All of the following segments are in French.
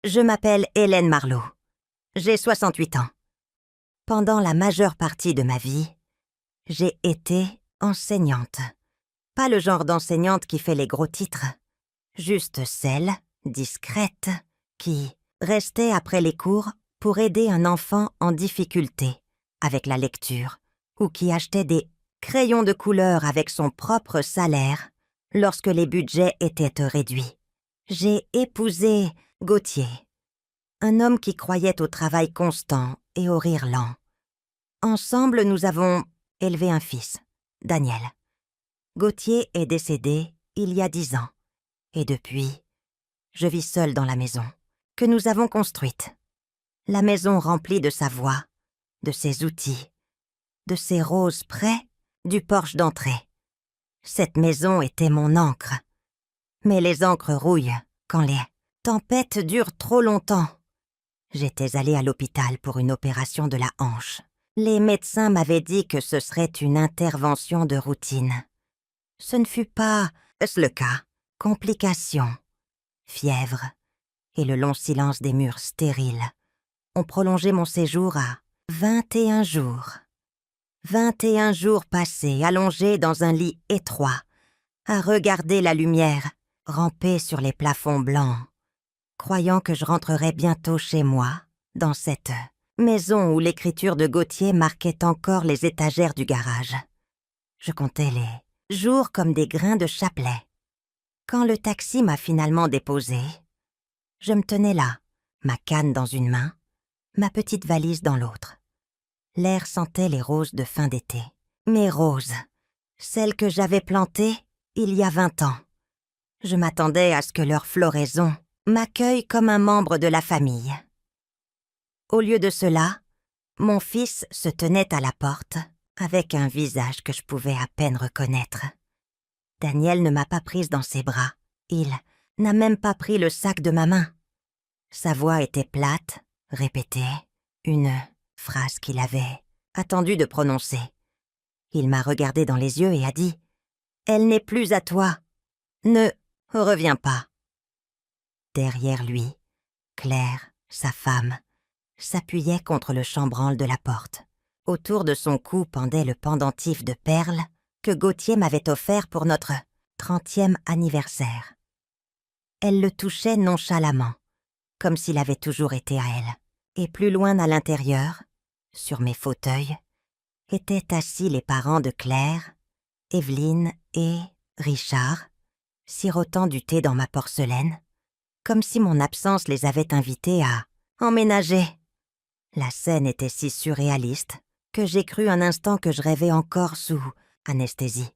Je m'appelle Hélène Marleau. J'ai 68 ans. Pendant la majeure partie de ma vie, j'ai été enseignante. Pas le genre d'enseignante qui fait les gros titres, juste celle, discrète, qui restait après les cours pour aider un enfant en difficulté avec la lecture ou qui achetait des crayons de couleur avec son propre salaire lorsque les budgets étaient réduits. J'ai épousé Gauthier, un homme qui croyait au travail constant et au rire lent. Ensemble, nous avons élevé un fils, Daniel. Gauthier est décédé il y a 10 ans, et depuis, je vis seule dans la maison que nous avons construite. La maison remplie de sa voix, de ses outils, de ses roses près du porche d'entrée. Cette maison était mon ancre. Mais les ancres rouillent quand les tempêtes durent trop longtemps. J'étais allée à l'hôpital pour une opération de la hanche. Les médecins m'avaient dit que ce serait une intervention de routine. Ce ne fut pas le cas. Complications, fièvre et le long silence des murs stériles ont prolongé mon séjour à 21 jours. 21 jours passés, allongés dans un lit étroit, à regarder la lumière ramper sur les plafonds blancs, croyant que je rentrerais bientôt chez moi, dans cette maison où l'écriture de Gauthier marquait encore les étagères du garage. Je comptais les jours comme des grains de chapelet. Quand le taxi m'a finalement déposé, je me tenais là, ma canne dans une main, ma petite valise dans l'autre. L'air sentait les roses de fin d'été. Mes roses, celles que j'avais plantées il y a 20 ans. Je m'attendais à ce que leur floraison m'accueille comme un membre de la famille. Au lieu de cela, mon fils se tenait à la porte avec un visage que je pouvais à peine reconnaître. Daniel ne m'a pas prise dans ses bras. Il n'a même pas pris le sac de ma main. Sa voix était plate, répétait une phrase qu'il avait attendu de prononcer. Il m'a regardé dans les yeux et a dit « Elle n'est plus à toi. Ne reviens pas. » Derrière lui, Claire, sa femme, s'appuyait contre le chambranle de la porte. Autour de son cou pendait le pendentif de perles que Gauthier m'avait offert pour notre 30e anniversaire. Elle le touchait nonchalamment, comme s'il avait toujours été à elle. Et plus loin à l'intérieur, sur mes fauteuils, étaient assis les parents de Claire, Evelyne et Richard, sirotant du thé dans ma porcelaine, comme si mon absence les avait invités à emménager. La scène était si surréaliste que j'ai cru un instant que je rêvais encore sous anesthésie.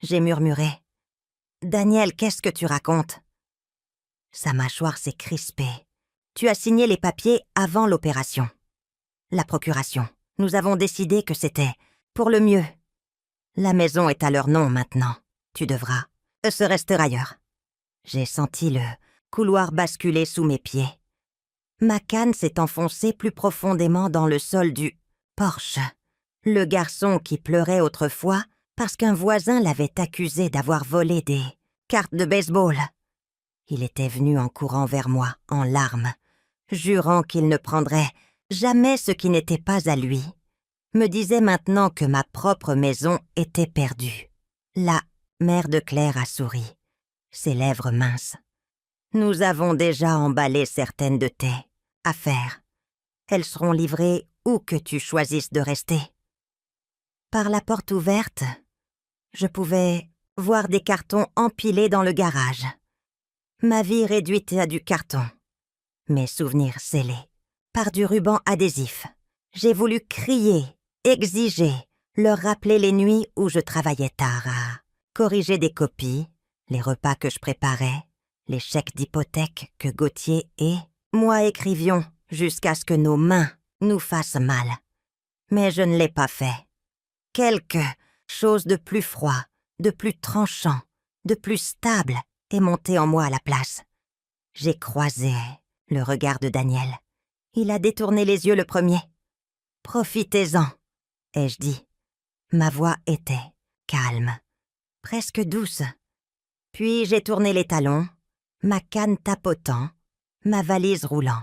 J'ai murmuré « Daniel, qu'est-ce que tu racontes ?» Sa mâchoire s'est crispée. « Tu as signé les papiers avant l'opération. La procuration. Nous avons décidé que c'était pour le mieux. La maison est à leur nom maintenant. Tu devras se rester ailleurs. » J'ai senti le couloir basculer sous mes pieds. Ma canne s'est enfoncée plus profondément dans le sol du porche. Le garçon qui pleurait autrefois parce qu'un voisin l'avait accusé d'avoir volé des cartes de baseball. Il était venu en courant vers moi, en larmes, jurant qu'il ne prendrait jamais ce qui n'était pas à lui, me disait maintenant que ma propre maison était perdue. La mère de Claire a souri, ses lèvres minces. Nous avons déjà emballé certaines de tes affaires. Elles seront livrées où que tu choisisses de rester. Par la porte ouverte, je pouvais voir des cartons empilés dans le garage. Ma vie réduite à du carton. Mes souvenirs scellés par du ruban adhésif. J'ai voulu crier, exiger, leur rappeler les nuits où je travaillais tard à corriger des copies, les repas que je préparais, les chèques d'hypothèque que Gauthier et moi écrivions jusqu'à ce que nos mains nous fassent mal. Mais je ne l'ai pas fait. Quelque chose de plus froid, de plus tranchant, de plus stable est monté en moi à la place. J'ai croisé le regard de Daniel. Il a détourné les yeux le premier. « Profitez-en », ai-je dit. Ma voix était calme, presque douce. Puis j'ai tourné les talons, ma canne tapotant, ma valise roulant.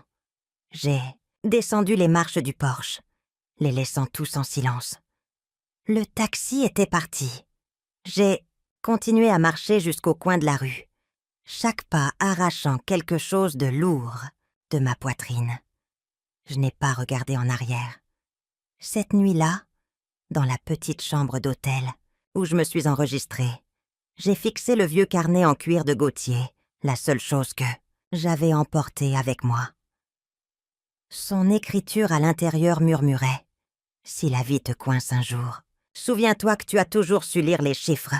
J'ai descendu les marches du porche, les laissant tous en silence. Le taxi était parti. J'ai continué à marcher jusqu'au coin de la rue, chaque pas arrachant quelque chose de lourd de ma poitrine. Je n'ai pas regardé en arrière. Cette nuit-là, dans la petite chambre d'hôtel où je me suis enregistrée, j'ai fixé le vieux carnet en cuir de Gautier, la seule chose que j'avais emportée avec moi. Son écriture à l'intérieur murmurait « Si la vie te coince un jour, souviens-toi que tu as toujours su lire les chiffres. »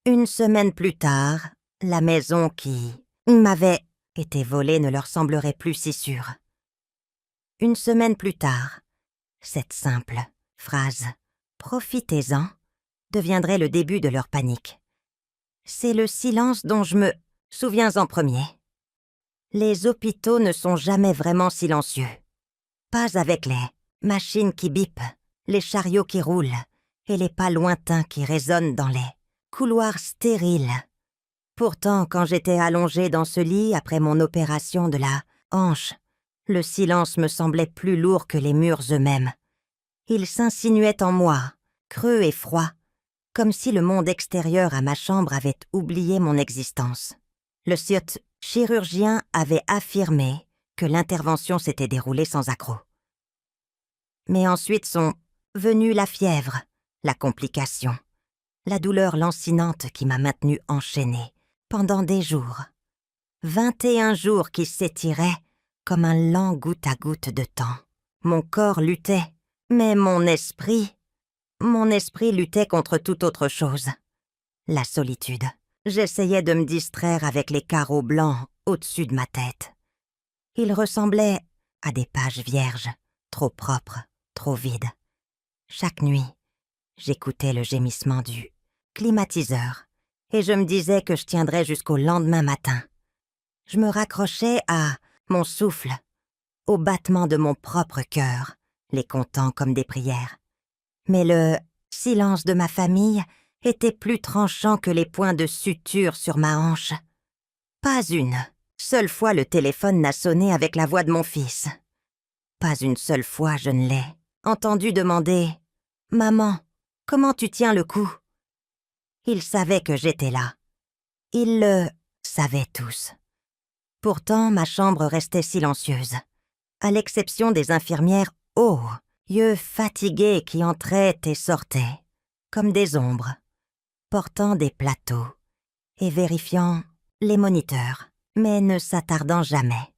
Une semaine plus tard, la maison qui m'avait été volée ne leur semblerait plus si sûre. Une semaine plus tard, cette simple phrase « Profitez-en » deviendrait le début de leur panique. C'est le silence dont je me souviens en premier. Les hôpitaux ne sont jamais vraiment silencieux. Pas avec les machines qui bipent, les chariots qui roulent et les pas lointains qui résonnent dans les couloirs stériles. Pourtant, quand j'étais allongée dans ce lit après mon opération de la hanche, le silence me semblait plus lourd que les murs eux-mêmes. Il s'insinuait en moi, creux et froid, comme si le monde extérieur à ma chambre avait oublié mon existence. Le chirurgien avait affirmé que l'intervention s'était déroulée sans accroc. Mais ensuite sont venues la fièvre, la complication, la douleur lancinante qui m'a maintenue enchaînée pendant des jours. 21 jours qui s'étiraient comme un lent goutte à goutte de temps. Mon corps luttait, mais mon esprit luttait contre toute autre chose. La solitude. J'essayais de me distraire avec les carreaux blancs au-dessus de ma tête. Ils ressemblaient à des pages vierges, trop propres, trop vides. Chaque nuit, j'écoutais le gémissement du climatiseur et je me disais que je tiendrais jusqu'au lendemain matin. Je me raccrochais à mon souffle, au battement de mon propre cœur, les comptant comme des prières. Mais le silence de ma famille était plus tranchant que les points de suture sur ma hanche. Pas une seule fois le téléphone n'a sonné avec la voix de mon fils. Pas une seule fois je ne l'ai entendu demander « Maman, comment tu tiens le coup ?» Ils savaient que j'étais là. Ils le savaient tous. Pourtant, ma chambre restait silencieuse, à l'exception des infirmières yeux fatigués qui entraient et sortaient, comme des ombres, portant des plateaux et vérifiant les moniteurs, mais ne s'attardant jamais.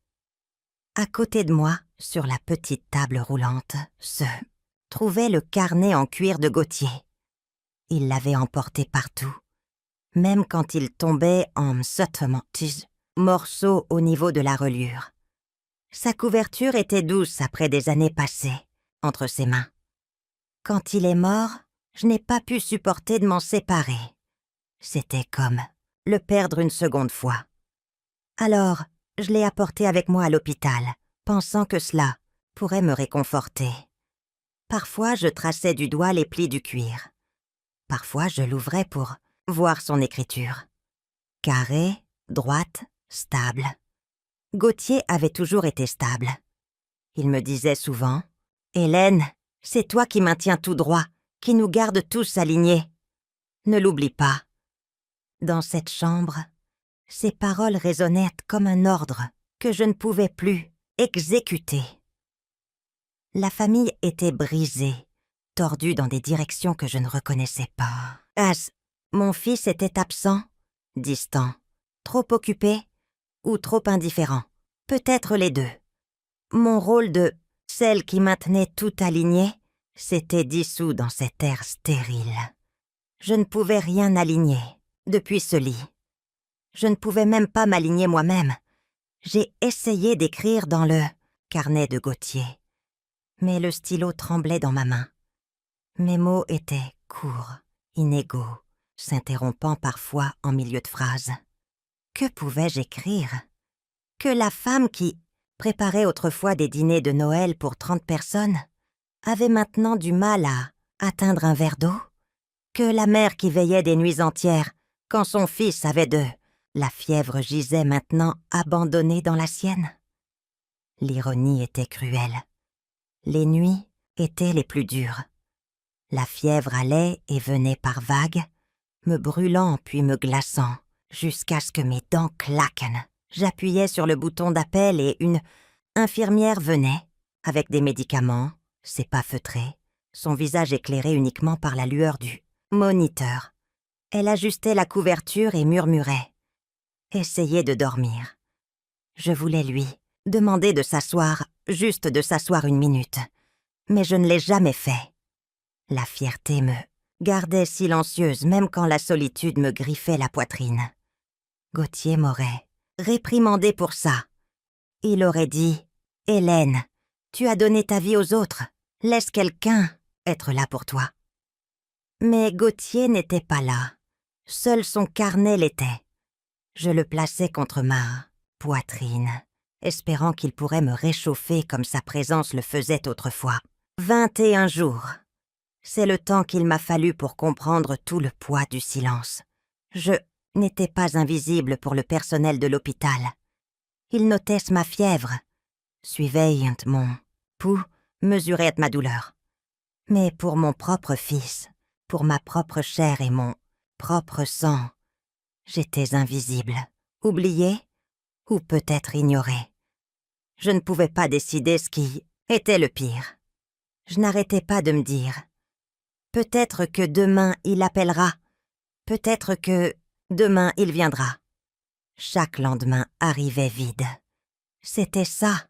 À côté de moi, sur la petite table roulante, se trouvait le carnet en cuir de Gautier. Il l'avait emporté partout, même quand il tombait en morceaux au niveau de la reliure. Sa couverture était douce après des années passées entre ses mains. Quand il est mort, je n'ai pas pu supporter de m'en séparer. C'était comme le perdre une seconde fois. Alors, je l'ai apporté avec moi à l'hôpital, pensant que cela pourrait me réconforter. Parfois, je traçais du doigt les plis du cuir. Parfois, je l'ouvrais pour voir son écriture. Carrée, droite, stable. Gautier avait toujours été stable. Il me disait souvent « Hélène, c'est toi qui maintiens tout droit, qui nous garde tous alignés. Ne l'oublie pas. » Dans cette chambre, ces paroles résonnaient comme un ordre que je ne pouvais plus exécuter. La famille était brisée, tordue dans des directions que je ne reconnaissais pas. Mon fils était absent, distant, trop occupé ou trop indifférent. Peut-être les deux. Mon rôle de celle qui maintenait tout aligné s'était dissous dans cet air stérile. Je ne pouvais rien aligner depuis ce lit. Je ne pouvais même pas m'aligner moi-même. J'ai essayé d'écrire dans le carnet de Gautier, mais le stylo tremblait dans ma main. Mes mots étaient courts, inégaux, s'interrompant parfois en milieu de phrase. Que pouvais-je écrire? Que la femme qui préparait autrefois des dîners de Noël pour 30 personnes avait maintenant du mal à atteindre un verre d'eau? Que la mère qui veillait des nuits entières quand son fils avait de La fièvre gisait maintenant abandonnée dans la sienne. L'ironie était cruelle. Les nuits étaient les plus dures. La fièvre allait et venait par vagues, me brûlant puis me glaçant, jusqu'à ce que mes dents claquent. J'appuyais sur le bouton d'appel et une infirmière venait, avec des médicaments, ses pas feutrés, son visage éclairé uniquement par la lueur du moniteur. Elle ajustait la couverture et murmurait. Essayez de dormir. Je voulais lui demander de s'asseoir, juste de s'asseoir une minute, mais je ne l'ai jamais fait. La fierté me gardait silencieuse même quand la solitude me griffait la poitrine. Gauthier m'aurait réprimandé pour ça. Il aurait dit « Hélène, tu as donné ta vie aux autres, laisse quelqu'un être là pour toi. » Mais Gauthier n'était pas là. Seul son carnet l'était. Je le plaçais contre ma poitrine, espérant qu'il pourrait me réchauffer comme sa présence le faisait autrefois. 21 jours. C'est le temps qu'il m'a fallu pour comprendre tout le poids du silence. Je n'étais pas invisible pour le personnel de l'hôpital. Ils notaient ma fièvre, suivaient mon pouls, mesuraient ma douleur. Mais pour mon propre fils, pour ma propre chair et mon propre sang, j'étais invisible, oublié ou peut-être ignoré. Je ne pouvais pas décider ce qui était le pire. Je n'arrêtais pas de me dire « Peut-être que demain il appellera, peut-être que demain il viendra. » Chaque lendemain arrivait vide. C'était ça,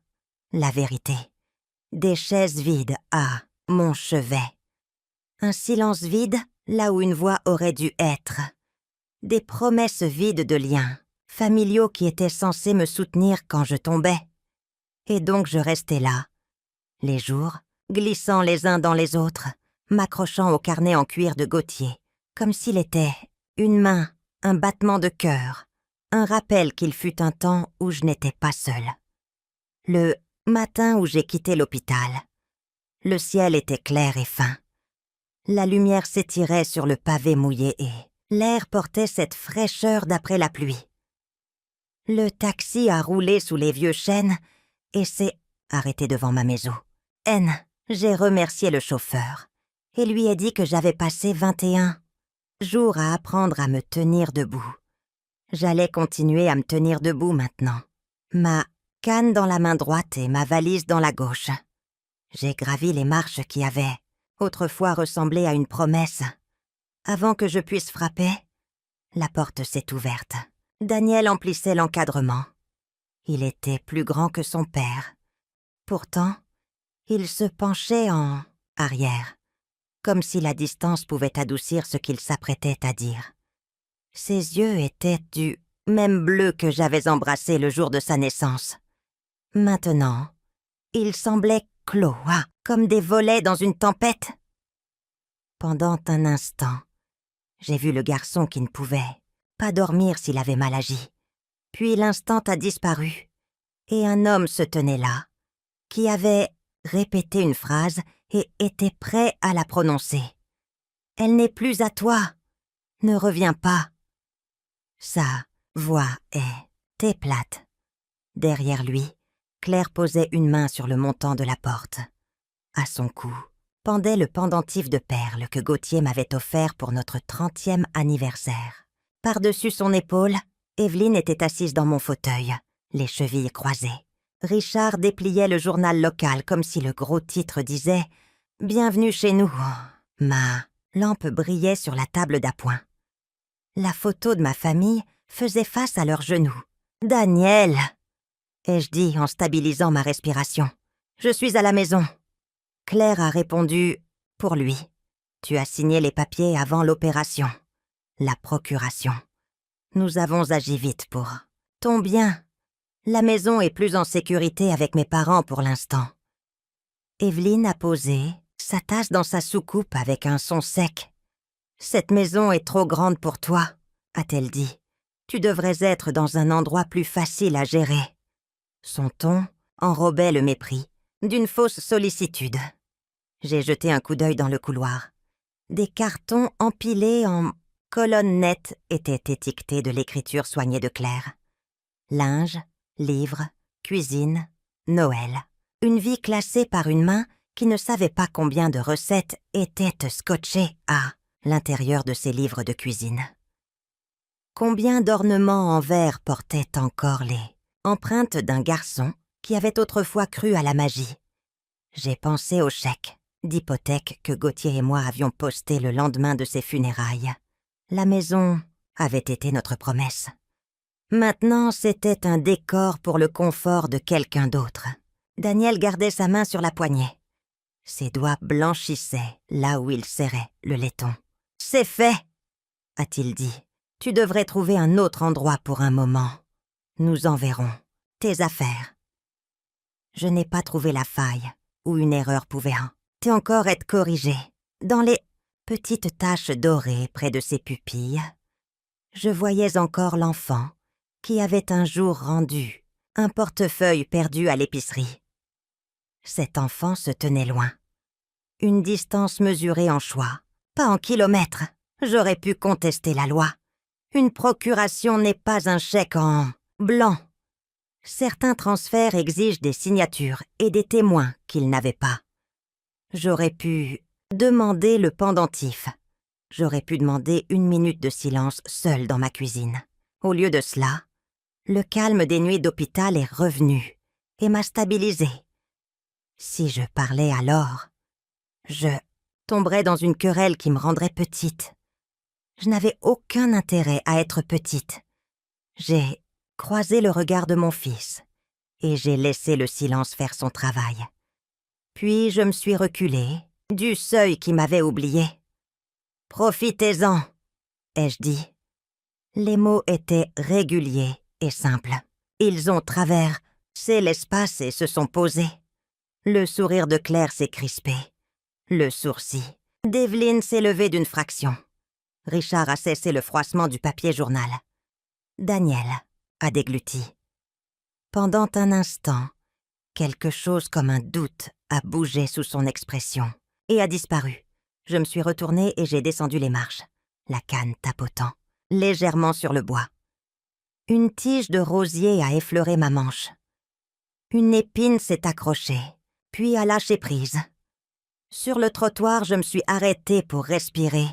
la vérité. Des chaises vides à mon chevet. Un silence vide là où une voix aurait dû être. Des promesses vides de liens, familiaux qui étaient censés me soutenir quand je tombais. Et donc je restais là, les jours, glissant les uns dans les autres, m'accrochant au carnet en cuir de Gauthier, comme s'il était une main, un battement de cœur, un rappel qu'il fut un temps où je n'étais pas seule. Le matin où j'ai quitté l'hôpital, le ciel était clair et fin. La lumière s'étirait sur le pavé mouillé et l'air portait cette fraîcheur d'après la pluie. Le taxi a roulé sous les vieux chênes et s'est arrêté devant ma maison. J'ai remercié le chauffeur et lui ai dit que j'avais passé 21 jours à apprendre à me tenir debout. J'allais continuer à me tenir debout maintenant. Ma canne dans la main droite et ma valise dans la gauche. J'ai gravi les marches qui avaient autrefois ressemblé à une promesse. Avant que je puisse frapper, la porte s'est ouverte. Daniel emplissait l'encadrement. Il était plus grand que son père. Pourtant, il se penchait en arrière, comme si la distance pouvait adoucir ce qu'il s'apprêtait à dire. Ses yeux étaient du même bleu que j'avais embrassé le jour de sa naissance. Maintenant, ils semblaient clos, comme des volets dans une tempête. Pendant un instant, j'ai vu le garçon qui ne pouvait pas dormir s'il avait mal agi. Puis l'instant a disparu, et un homme se tenait là, qui avait répété une phrase et était prêt à la prononcer. « Elle n'est plus à toi, ne reviens pas. » Sa voix était plate. Derrière lui, Claire posait une main sur le montant de la porte. À son cou pendait le pendentif de perles que Gauthier m'avait offert pour notre 30e anniversaire. Par-dessus son épaule, Evelyne était assise dans mon fauteuil, les chevilles croisées. Richard dépliait le journal local comme si le gros titre disait « Bienvenue chez nous ». Ma lampe brillait sur la table d'appoint. La photo de ma famille faisait face à leurs genoux. « Daniel !» ai-je dit en stabilisant ma respiration. « Je suis à la maison. » Claire a répondu « Pour lui. Tu as signé les papiers avant l'opération. La procuration. Nous avons agi vite pour ton bien. La maison est plus en sécurité avec mes parents pour l'instant. » Evelyne a posé sa tasse dans sa soucoupe avec un son sec. « Cette maison est trop grande pour toi, » a-t-elle dit. « Tu devrais être dans un endroit plus facile à gérer. » Son ton enrobait le mépris d'une fausse sollicitude. J'ai jeté un coup d'œil dans le couloir. Des cartons empilés en colonnes nettes étaient étiquetées de l'écriture soignée de Claire. Linge, livres, cuisine, Noël. Une vie classée par une main qui ne savait pas combien de recettes étaient scotchées à l'intérieur de ces livres de cuisine. Combien d'ornements en verre portaient encore les empreintes d'un garçon qui avait autrefois cru à la magie. J'ai pensé au chèque d'hypothèque que Gauthier et moi avions posté le lendemain de ses funérailles. La maison avait été notre promesse. Maintenant, c'était un décor pour le confort de quelqu'un d'autre. Daniel gardait sa main sur la poignée. Ses doigts blanchissaient là où il serrait le laiton. « C'est fait !» a-t-il dit. « Tu devrais trouver un autre endroit pour un moment. Nous enverrons tes affaires. » Je n'ai pas trouvé la faille où une erreur pouvait encore être corrigée. Dans les petites taches dorées près de ses pupilles, je voyais encore l'enfant qui avait un jour rendu un portefeuille perdu à l'épicerie. Cet enfant se tenait loin. Une distance mesurée en choix, pas en kilomètres. J'aurais pu contester la loi. Une procuration n'est pas un chèque en blanc. Certains transferts exigent des signatures et des témoins qu'ils n'avaient pas. J'aurais pu demander le pendentif. J'aurais pu demander 1 minute de silence seule dans ma cuisine. Au lieu de cela, le calme des nuits d'hôpital est revenu et m'a stabilisée. Si je parlais alors, je tomberais dans une querelle qui me rendrait petite. Je n'avais aucun intérêt à être petite. J'ai croisé le regard de mon fils et j'ai laissé le silence faire son travail. Puis je me suis reculée du seuil qui m'avait oubliée. « Profitez-en », ai-je dit. Les mots étaient réguliers et simples. Ils ont traversé l'espace et se sont posés. Le sourire de Claire s'est crispé. Le sourcil d'Evelyne s'est levé d'une fraction. Richard a cessé le froissement du papier journal. Daniel a dégluti. Pendant un instant, quelque chose comme un doute a bougé sous son expression et a disparu. Je me suis retournée et j'ai descendu les marches, la canne tapotant légèrement sur le bois. Une tige de rosier a effleuré ma manche. Une épine s'est accrochée, puis a lâché prise. Sur le trottoir, je me suis arrêtée pour respirer.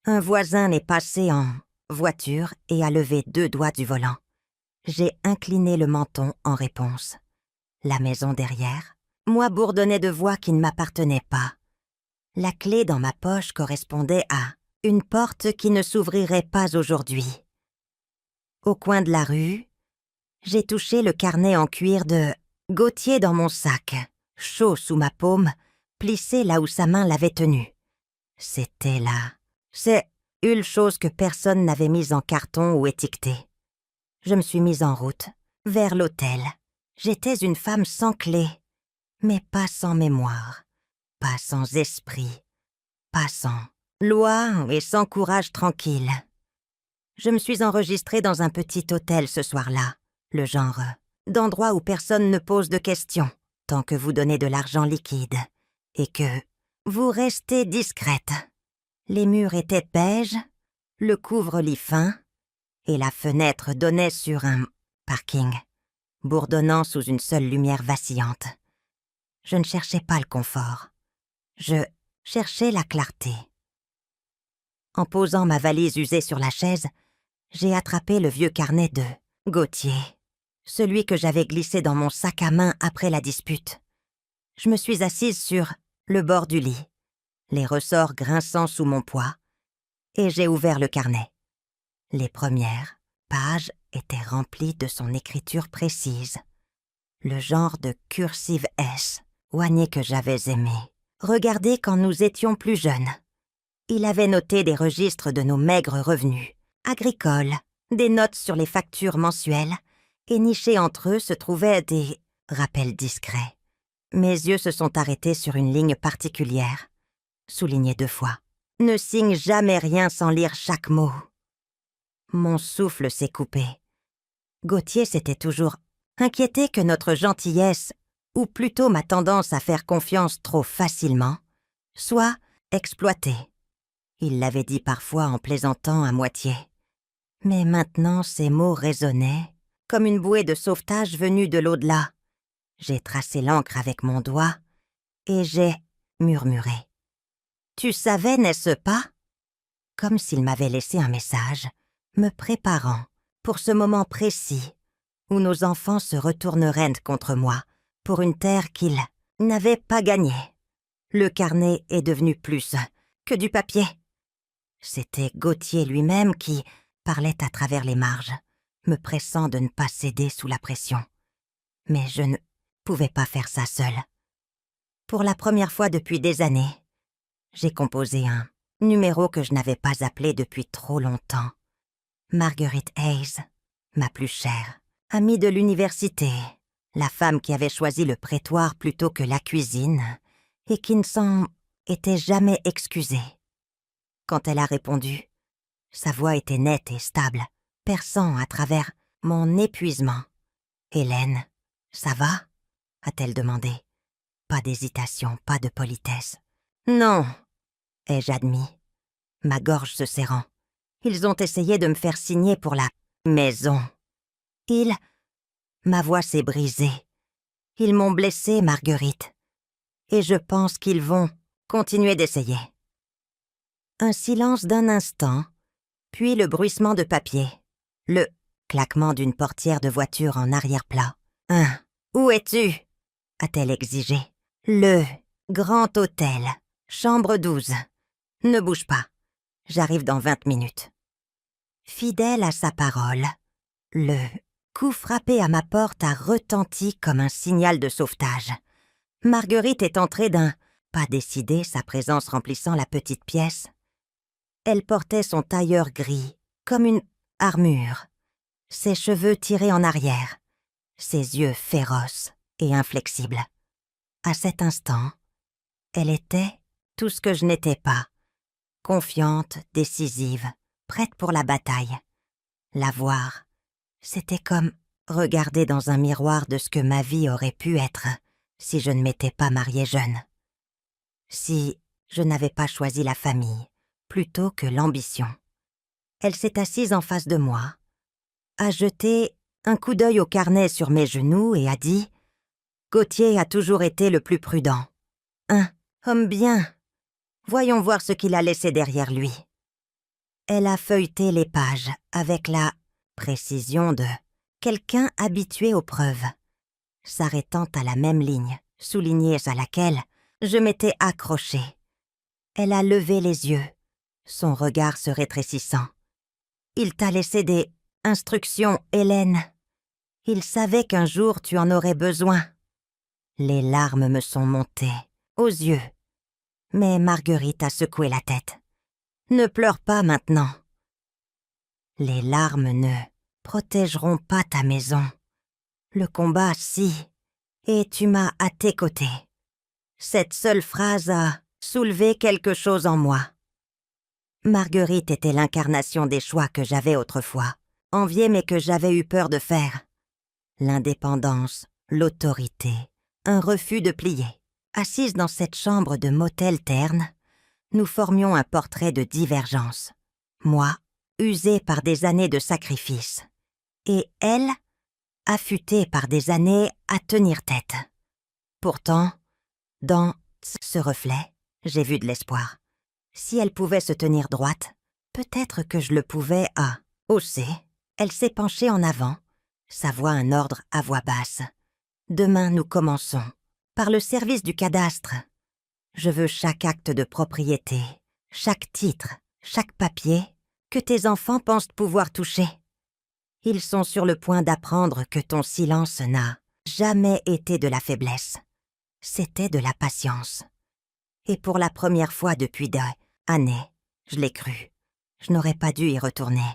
Un voisin est passé en voiture et a levé 2 doigts du volant. J'ai incliné le menton en réponse. La maison derrière, moi bourdonnais de voix qui ne m'appartenaient pas. La clé dans ma poche correspondait à une porte qui ne s'ouvrirait pas aujourd'hui. Au coin de la rue, j'ai touché le carnet en cuir de Gauthier dans mon sac, chaud sous ma paume, plissé là où sa main l'avait tenu. C'était là. C'est une chose que personne n'avait mise en carton ou étiquetée. Je me suis mise en route, vers l'hôtel. J'étais une femme sans clé, mais pas sans mémoire, pas sans esprit, pas sans loi et sans courage tranquille. Je me suis enregistrée dans un petit hôtel ce soir-là, le genre d'endroit où personne ne pose de questions tant que vous donnez de l'argent liquide et que vous restez discrète. Les murs étaient beiges, le couvre-lit fin et la fenêtre donnait sur un parking, bourdonnant sous une seule lumière vacillante. Je ne cherchais pas le confort. Je cherchais la clarté. En posant ma valise usée sur la chaise, j'ai attrapé le vieux carnet de Gauthier, celui que j'avais glissé dans mon sac à main après la dispute. Je me suis assise sur le bord du lit, les ressorts grinçant sous mon poids, et j'ai ouvert le carnet. Les premières pages étaient remplies de son écriture précise, le genre de cursive S, oignée que j'avais aimé. Regardez quand nous étions plus jeunes. Il avait noté des registres de nos maigres revenus, agricoles, des notes sur les factures mensuelles, et nichés entre eux se trouvaient des rappels discrets. Mes yeux se sont arrêtés sur une ligne particulière, soulignée 2 fois. Ne signe jamais rien sans lire chaque mot. Mon souffle s'est coupé. Gauthier s'était toujours inquiété que notre gentillesse, ou plutôt ma tendance à faire confiance trop facilement, soit exploitée. Il l'avait dit parfois en plaisantant à moitié. Mais maintenant ces mots résonnaient, comme une bouée de sauvetage venue de l'au-delà. J'ai tracé l'encre avec mon doigt, et j'ai murmuré. « Tu savais, n'est-ce pas ?» Comme s'il m'avait laissé un message, me préparant pour ce moment précis où nos enfants se retourneraient contre moi pour une terre qu'ils n'avaient pas gagnée. Le carnet est devenu plus que du papier. C'était Gauthier lui-même qui parlait à travers les marges, me pressant de ne pas céder sous la pression. Mais je ne pouvais pas faire ça seule. Pour la première fois depuis des années, j'ai composé un numéro que je n'avais pas appelé depuis trop longtemps. Marguerite Hayes, ma plus chère, amie de l'université, la femme qui avait choisi le prétoire plutôt que la cuisine et qui ne s'en était jamais excusée. Quand elle a répondu, sa voix était nette et stable, perçant à travers mon épuisement. « Hélène, ça va ?» a-t-elle demandé. Pas d'hésitation, pas de politesse. « Non !» ai-je admis, ma gorge se serrant. Ils ont essayé de me faire signer pour la maison. Ma voix s'est brisée. Ils m'ont blessée, Marguerite. Et je pense qu'ils vont continuer d'essayer. Un silence d'un instant, puis le bruissement de papier, le claquement d'une portière de voiture en arrière-plat. « Où es-tu » a-t-elle exigé. « Le grand hôtel, chambre 12. Ne bouge pas, j'arrive dans 20 minutes. » Fidèle à sa parole, le coup frappé à ma porte a retenti comme un signal de sauvetage. Marguerite est entrée d'un pas décidé, sa présence remplissant la petite pièce. Elle portait son tailleur gris, comme une armure, ses cheveux tirés en arrière, ses yeux féroces et inflexibles. À cet instant, elle était tout ce que je n'étais pas, confiante, décisive, prête pour la bataille. La voir, c'était comme regarder dans un miroir de ce que ma vie aurait pu être si je ne m'étais pas mariée jeune. Si je n'avais pas choisi la famille plutôt que l'ambition. Elle s'est assise en face de moi, a jeté un coup d'œil au carnet sur mes genoux et a dit « Gauthier a toujours été le plus prudent. Un homme bien. Voyons voir ce qu'il a laissé derrière lui. » Elle a feuilleté les pages avec la précision de quelqu'un habitué aux preuves, s'arrêtant à la même ligne, soulignée à laquelle je m'étais accrochée. Elle a levé les yeux, son regard se rétrécissant. « Il t'a laissé des instructions, Hélène. Il savait qu'un jour tu en aurais besoin. » Les larmes me sont montées aux yeux, mais Marguerite a secoué la tête. « Ne pleure pas maintenant. Les larmes ne protégeront pas ta maison. Le combat, si, et tu m'as à tes côtés. » Cette seule phrase a soulevé quelque chose en moi. Marguerite était l'incarnation des choix que j'avais autrefois, enviés mais que j'avais eu peur de faire. L'indépendance, l'autorité, un refus de plier. Assise dans cette chambre de motel terne, nous formions un portrait de divergence. Moi, usée par des années de sacrifice, et elle, affûtée par des années à tenir tête. Pourtant, dans ce reflet, j'ai vu de l'espoir. Si elle pouvait se tenir droite, peut-être que je le pouvais hausser. Elle s'est penchée en avant, sa voix un ordre à voix basse. « Demain, nous commençons. Par le service du cadastre. Je veux chaque acte de propriété, chaque titre, chaque papier que tes enfants pensent pouvoir toucher. Ils sont sur le point d'apprendre que ton silence n'a jamais été de la faiblesse. C'était de la patience. Et pour la première fois depuis des années, je l'ai cru. Je n'aurais pas dû y retourner.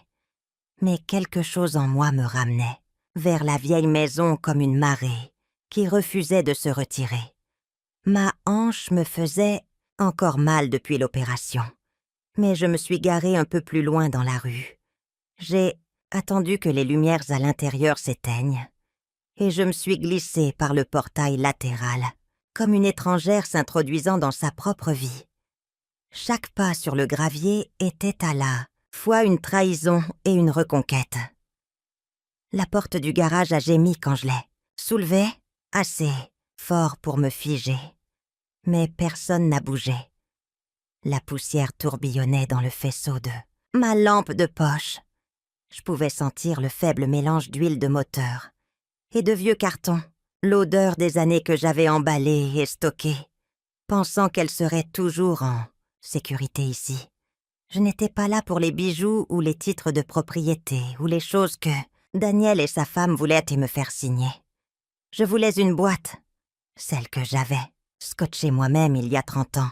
Mais quelque chose en moi me ramenait vers la vieille maison comme une marée qui refusait de se retirer. Ma hanche me faisait encore mal depuis l'opération, mais je me suis garée un peu plus loin dans la rue. J'ai attendu que les lumières à l'intérieur s'éteignent, et je me suis glissée par le portail latéral, comme une étrangère s'introduisant dans sa propre vie. Chaque pas sur le gravier était à la fois une trahison et une reconquête. La porte du garage a gémi quand je l'ai soulevée, assez fort pour me figer. Mais personne n'a bougé. La poussière tourbillonnait dans le faisceau de ma lampe de poche. Je pouvais sentir le faible mélange d'huile de moteur et de vieux cartons, l'odeur des années que j'avais emballées et stockées, pensant qu'elles seraient toujours en sécurité ici. Je n'étais pas là pour les bijoux ou les titres de propriété ou les choses que Daniel et sa femme voulaient me faire signer. Je voulais une boîte, celle que j'avais, scotchée moi-même il y a 30 ans.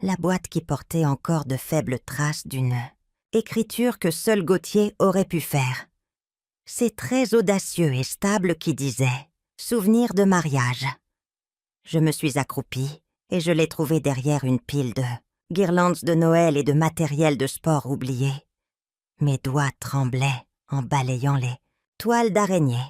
La boîte qui portait encore de faibles traces d'une écriture que seul Gauthier aurait pu faire. C'est très audacieux et stable qui disait « Souvenir de mariage ». Je me suis accroupie et je l'ai trouvé derrière une pile de guirlandes de Noël et de matériel de sport oublié. Mes doigts tremblaient en balayant les toiles d'araignée.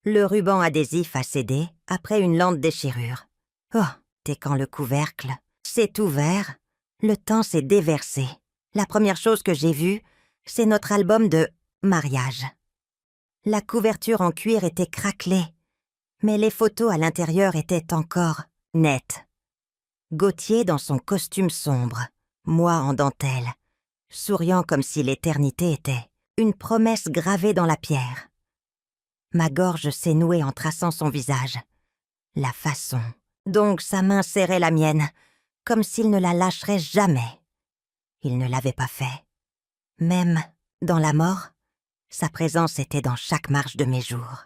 Le ruban adhésif a cédé après une lente déchirure. Oh, et quand le couvercle s'est ouvert, le temps s'est déversé. La première chose que j'ai vue, c'est notre album de mariage. La couverture en cuir était craquelée, mais les photos à l'intérieur étaient encore nettes. Gauthier dans son costume sombre, moi en dentelle, souriant comme si l'éternité était une promesse gravée dans la pierre. Ma gorge s'est nouée en traçant son visage. La façon dont sa main serrait la mienne, comme s'il ne la lâcherait jamais. Il ne l'avait pas fait. Même dans la mort, sa présence était dans chaque marche de mes jours.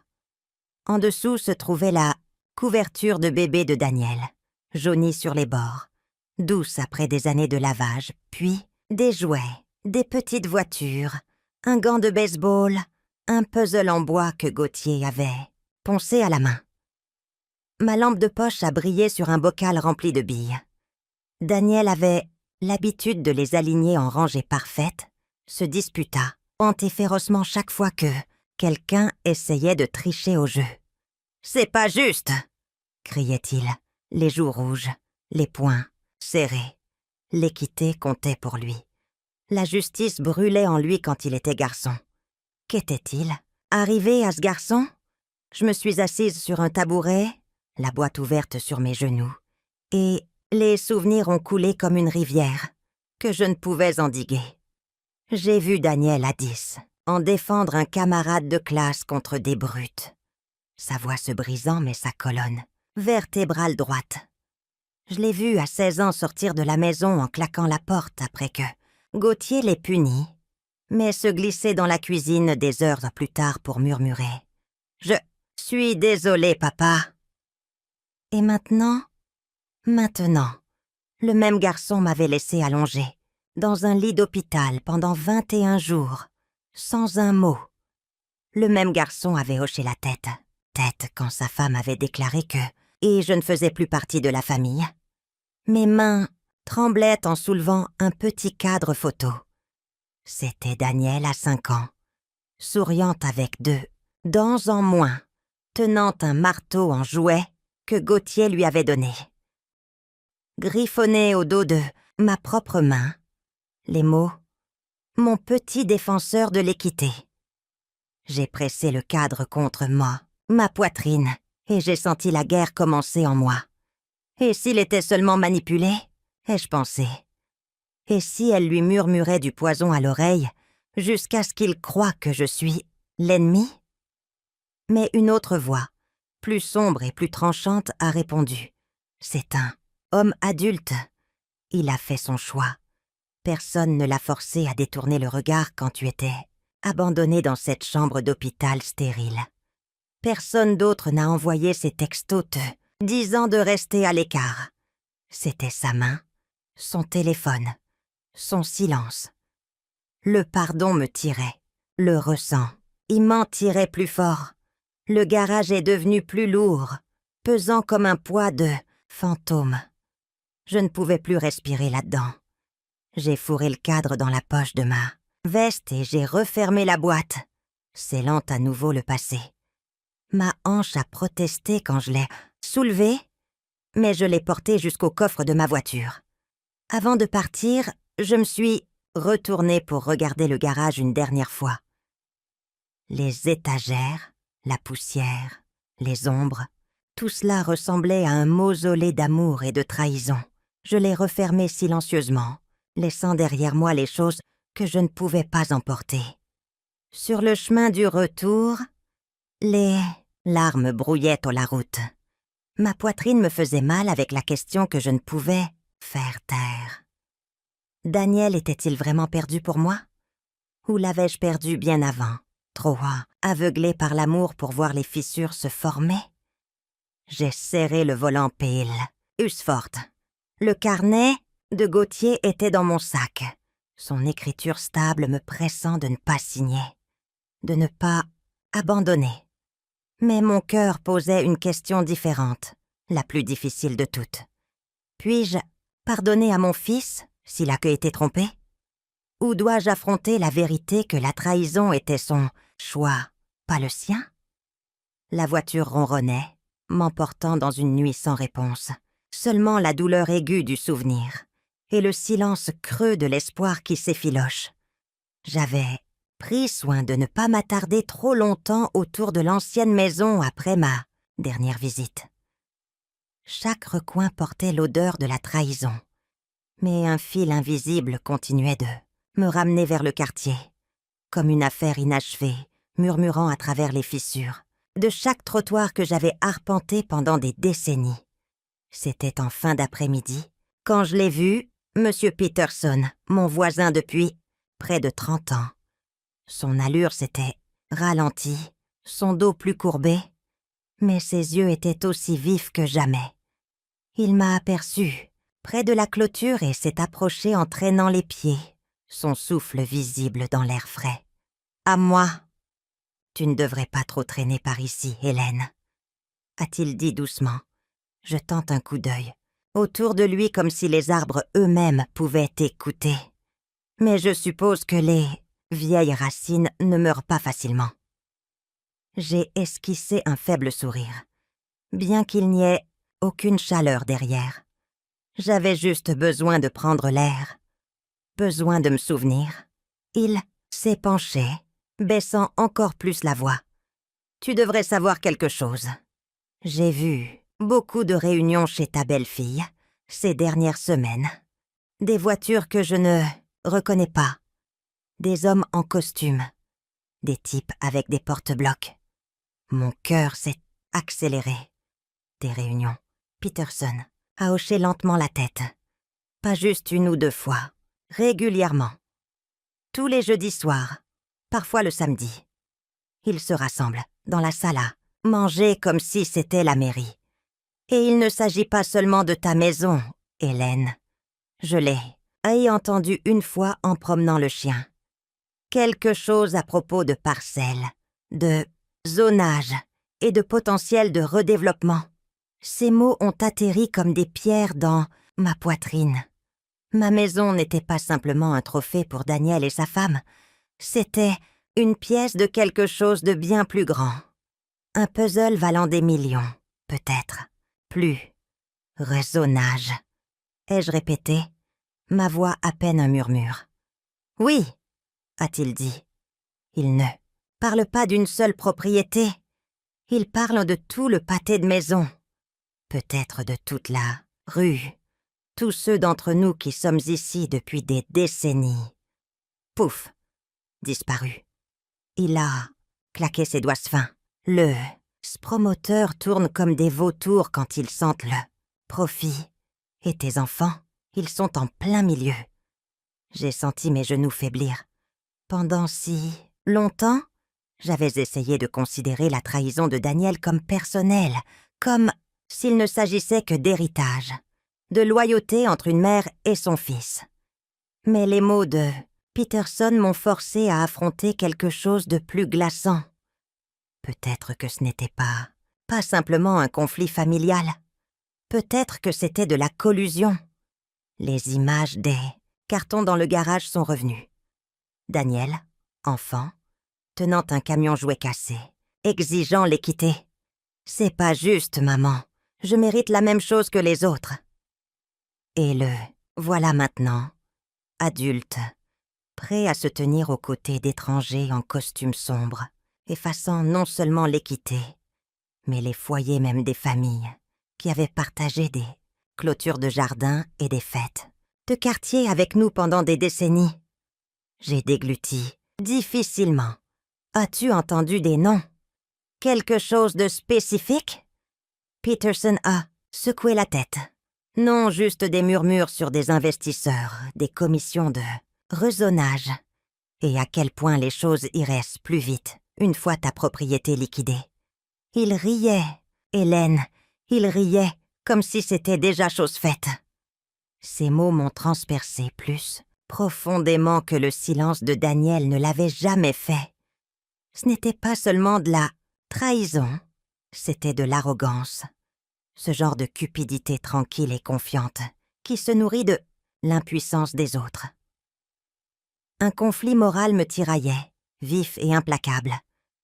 En dessous se trouvait la couverture de bébé de Daniel, jaunie sur les bords, douce après des années de lavage, puis des jouets, des petites voitures, un gant de baseball, un puzzle en bois que Gauthier avait poncé à la main. Ma lampe de poche a brillé sur un bocal rempli de billes. Daniel avait l'habitude de les aligner en rangées parfaites, se disputa, anti-férocement chaque fois que quelqu'un essayait de tricher au jeu. « C'est pas juste !» criait-il, les joues rouges, les poings serrés. L'équité comptait pour lui. La justice brûlait en lui quand il était garçon. Qu'était-il? Arrivé à ce garçon? Je me suis assise sur un tabouret, la boîte ouverte sur mes genoux, et les souvenirs ont coulé comme une rivière que je ne pouvais endiguer. J'ai vu Daniel à 10 en défendre un camarade de classe contre des brutes. Sa voix se brisant mais sa colonne vertébrale droite. Je l'ai vu à 16 ans sortir de la maison en claquant la porte après que Gauthier l'ait puni, mais se glisser dans la cuisine des heures plus tard pour murmurer « Je suis désolé, papa ». Et maintenant, le même garçon m'avait laissé allongé dans un lit d'hôpital pendant 21 jours, sans un mot. Le même garçon avait hoché la tête quand sa femme avait déclaré que et je ne faisais plus partie de la famille. Mes mains tremblaient en soulevant un petit cadre photo. C'était Daniel à 5 ans, souriant avec 2 dents en moins, tenant un marteau en jouet que Gauthier lui avait donné. Griffonné au dos de ma propre main, les mots « Mon petit défenseur de l'équité ». J'ai pressé le cadre contre moi, ma poitrine, et j'ai senti la guerre commencer en moi. Et s'il était seulement manipulé, ai-je pensé. Et si elle lui murmurait du poison à l'oreille, jusqu'à ce qu'il croie que je suis l'ennemi? Mais une autre voix, plus sombre et plus tranchante, a répondu. C'est un homme adulte. Il a fait son choix. Personne ne l'a forcé à détourner le regard quand tu étais abandonné dans cette chambre d'hôpital stérile. Personne d'autre n'a envoyé ces textos te disant de rester à l'écart. C'était sa main, son téléphone, son silence. Le pardon me tirait, le ressent. Il m'en tirait plus fort. Le garage est devenu plus lourd, pesant comme un poids de fantôme. Je ne pouvais plus respirer là-dedans. J'ai fourré le cadre dans la poche de ma veste et j'ai refermé la boîte, scellant à nouveau le passé. Ma hanche a protesté quand je l'ai soulevée, mais je l'ai portée jusqu'au coffre de ma voiture. Avant de partir, je me suis retournée pour regarder le garage une dernière fois. Les étagères, la poussière, les ombres, tout cela ressemblait à un mausolée d'amour et de trahison. Je l'ai refermé silencieusement, laissant derrière moi les choses que je ne pouvais pas emporter. Sur le chemin du retour, les larmes brouillaient la route. Ma poitrine me faisait mal avec la question que je ne pouvais faire taire. Daniel était-il vraiment perdu pour moi? Ou l'avais-je perdu bien avant, trop aveuglé par l'amour pour voir les fissures se former? J'ai serré le volant pile, Usfort. Le carnet de Gauthier était dans mon sac, son écriture stable me pressant de ne pas signer, de ne pas abandonner. Mais mon cœur posait une question différente, la plus difficile de toutes. Puis-je pardonner à mon fils s'il a été trompé? Ou dois-je affronter la vérité que la trahison était son choix, pas le sien? La voiture ronronnait, m'emportant dans une nuit sans réponse. Seulement la douleur aiguë du souvenir et le silence creux de l'espoir qui s'effiloche. J'avais pris soin de ne pas m'attarder trop longtemps autour de l'ancienne maison après ma dernière visite. Chaque recoin portait l'odeur de la trahison, mais un fil invisible continuait de me ramener vers le quartier, comme une affaire inachevée, murmurant à travers les fissures, de chaque trottoir que j'avais arpenté pendant des décennies. C'était en fin d'après-midi, quand je l'ai vu, M. Peterson, mon voisin depuis près de 30 ans. Son allure s'était ralentie, son dos plus courbé, mais ses yeux étaient aussi vifs que jamais. Il m'a aperçu près de la clôture et s'est approché en traînant les pieds, son souffle visible dans l'air frais. « À moi. Tu ne devrais pas trop traîner par ici, Hélène, » a-t-il dit doucement, jetant un coup d'œil autour de lui comme si les arbres eux-mêmes pouvaient écouter. Mais je suppose que les vieilles racines ne meurent pas facilement. J'ai esquissé un faible sourire, bien qu'il n'y ait aucune chaleur derrière. J'avais juste besoin de prendre l'air, besoin de me souvenir. Il s'est penché, baissant encore plus la voix. « Tu devrais savoir quelque chose. J'ai vu beaucoup de réunions chez ta belle-fille ces dernières semaines. Des voitures que je ne reconnais pas. Des hommes en costume. Des types avec des porte-blocs. Mon cœur s'est accéléré. Des réunions. Peterson a hoché lentement la tête. Pas juste une ou deux fois. Régulièrement. Tous les jeudis soirs. Parfois le samedi. Ils se rassemblent dans la sala, manger comme si c'était la mairie. Et il ne s'agit pas seulement de ta maison, Hélène. Je l'ai entendu une fois en promenant le chien. Quelque chose à propos de parcelles, de zonage et de potentiel de redéveloppement. Ces mots ont atterri comme des pierres dans ma poitrine. Ma maison n'était pas simplement un trophée pour Daniel et sa femme. C'était une pièce de quelque chose de bien plus grand. Un puzzle valant des millions, peut-être. Plus. Rezonage. Ai-je répété, ma voix à peine un murmure. « Oui, » a-t-il dit. Il ne parle pas d'une seule propriété. Il parle de tout le pâté de maison. Peut-être de toute la rue. Tous ceux d'entre nous qui sommes ici depuis des décennies. Pouf, disparu. Il a claqué ses doigts fins. Le promoteur tourne comme des vautours quand ils sentent le profit. Et tes enfants, ils sont en plein milieu. J'ai senti mes genoux faiblir. Pendant si longtemps, j'avais essayé de considérer la trahison de Daniel comme personnelle, comme s'il ne s'agissait que d'héritage, de loyauté entre une mère et son fils. Mais les mots de Peterson m'ont forcé à affronter quelque chose de plus glaçant. Peut-être que ce n'était pas simplement un conflit familial. Peut-être que c'était de la collusion. Les images des cartons dans le garage sont revenues. Daniel, enfant, tenant un camion jouet cassé, exigeant l'équité. « C'est pas juste, maman. Je mérite la même chose que les autres. » Et le Voilà maintenant, adulte, prêt à se tenir aux côtés d'étrangers en costume sombre, effaçant non seulement l'équité, mais les foyers même des familles, qui avaient partagé des clôtures de jardin et des fêtes, de quartier avec nous pendant des décennies. J'ai dégluti, difficilement. As-tu entendu des noms? Quelque chose de spécifique? Peterson a secoué la tête. Non juste des murmures sur des investisseurs, des commissions de rezonage, et à quel point les choses iraient plus vite une fois ta propriété liquidée. Il riait, Hélène, il riait comme si c'était déjà chose faite. Ces mots m'ont transpercé plus profondément que le silence de Daniel ne l'avait jamais fait. Ce n'était pas seulement de la trahison, c'était de l'arrogance. Ce genre de cupidité tranquille et confiante qui se nourrit de l'impuissance des autres. Un conflit moral me tiraillait, vif et implacable.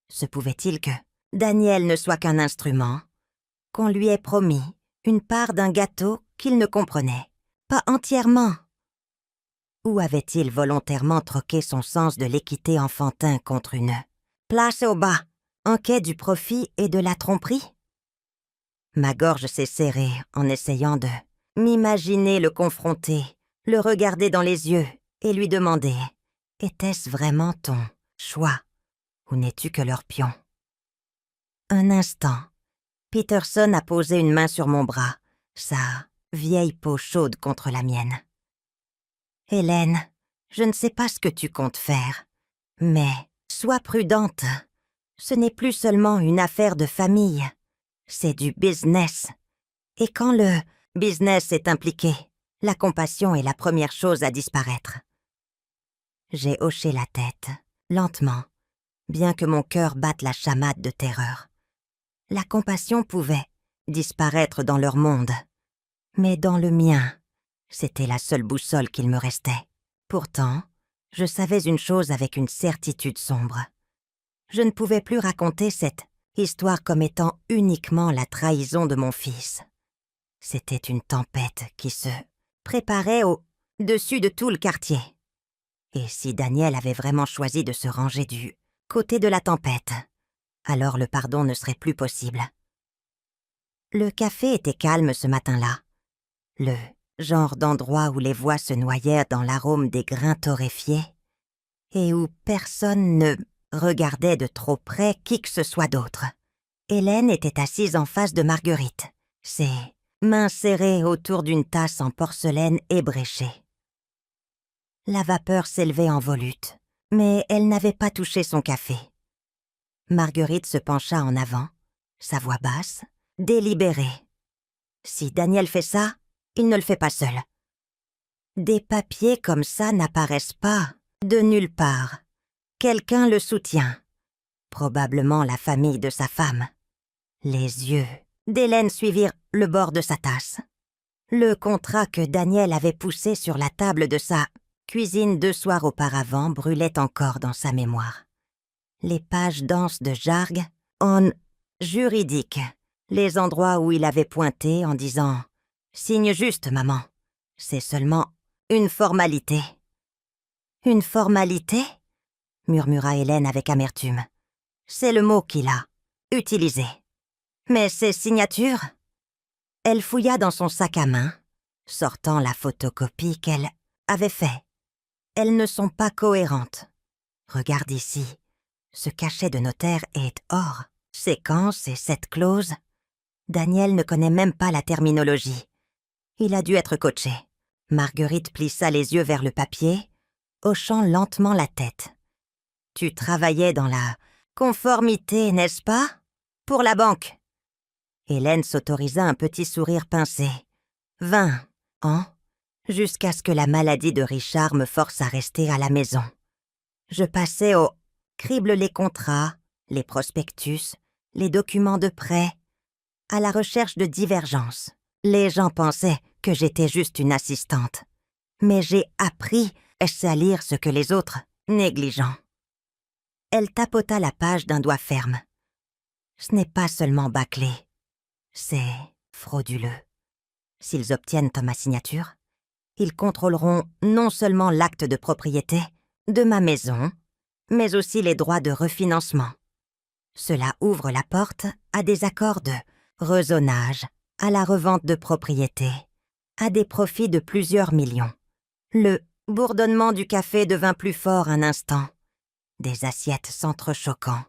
Se pouvait-il que Daniel ne soit qu'un instrument, qu'on lui ait promis une part d'un gâteau qu'il ne comprenait pas entièrement? Ou avait-il volontairement troqué son sens de l'équité enfantin contre une place au bas, en quai du profit et de la tromperie? Ma gorge s'est serrée en essayant de m'imaginer le confronter, le regarder dans les yeux et lui demander « Était-ce vraiment ton choix ou n'es-tu que leur pion ?» Un instant, Peterson a posé une main sur mon bras, sa vieille peau chaude contre la mienne. « Hélène, je ne sais pas ce que tu comptes faire, mais sois prudente. Ce n'est plus seulement une affaire de famille. C'est du business. Et quand le business est impliqué, la compassion est la première chose à disparaître. » J'ai hoché la tête, lentement, bien que mon cœur batte la chamade de terreur. La compassion pouvait disparaître dans leur monde, mais dans le mien, c'était la seule boussole qu'il me restait. Pourtant, je savais une chose avec une certitude sombre. Je ne pouvais plus raconter cette histoire comme étant uniquement la trahison de mon fils. C'était une tempête qui se préparait au-dessus de tout le quartier. Et si Daniel avait vraiment choisi de se ranger du côté de la tempête, alors le pardon ne serait plus possible. Le café était calme ce matin-là. Le genre d'endroit où les voix se noyaient dans l'arôme des grains torréfiés et où personne ne regardait de trop près qui que ce soit d'autre. Hélène était assise en face de Marguerite, ses mains serrées autour d'une tasse en porcelaine ébréchée. La vapeur s'élevait en volute, mais elle n'avait pas touché son café. Marguerite se pencha en avant, sa voix basse, délibérée. Si Daniel fait ça, il ne le fait pas seul. Des papiers comme ça n'apparaissent pas de nulle part. Quelqu'un le soutient. Probablement la famille de sa femme. Les yeux d'Hélène suivirent le bord de sa tasse. Le contrat que Daniel avait poussé sur la table de sa cuisine 2 soirs auparavant brûlait encore dans sa mémoire. Les pages denses de jargue en juridique, les endroits où il avait pointé en disant « Signe juste, maman, c'est seulement une formalité. » « Une formalité ?» murmura Hélène avec amertume. « C'est le mot qu'il a utilisé. Mais ces signatures ?» Elle fouilla dans son sac à main, sortant la photocopie qu'elle avait faite. Elles ne sont pas cohérentes. Regarde ici. Ce cachet de notaire est or. Séquence et cette clause. Daniel ne connaît même pas la terminologie. Il a dû être coaché. Marguerite plissa les yeux vers le papier, hochant lentement la tête. « Tu travaillais dans la conformité, n'est-ce pas? Pour la banque. » Hélène s'autorisa un petit sourire pincé. 20 ans, jusqu'à ce que la maladie de Richard me force à rester à la maison. Je passais au crible les contrats, les prospectus, les documents de prêt, à la recherche de divergences. Les gens pensaient que j'étais juste une assistante. Mais j'ai appris à lire ce que les autres négligents. Elle tapota la page d'un doigt ferme. Ce n'est pas seulement bâclé, c'est frauduleux. S'ils obtiennent ma signature, Ils contrôleront non seulement l'acte de propriété de ma maison, mais aussi les droits de refinancement. Cela ouvre la porte à des accords de rezonage, à la revente de propriétés, à des profits de plusieurs millions. Le bourdonnement du café devint plus fort un instant. Des assiettes s'entrechoquant.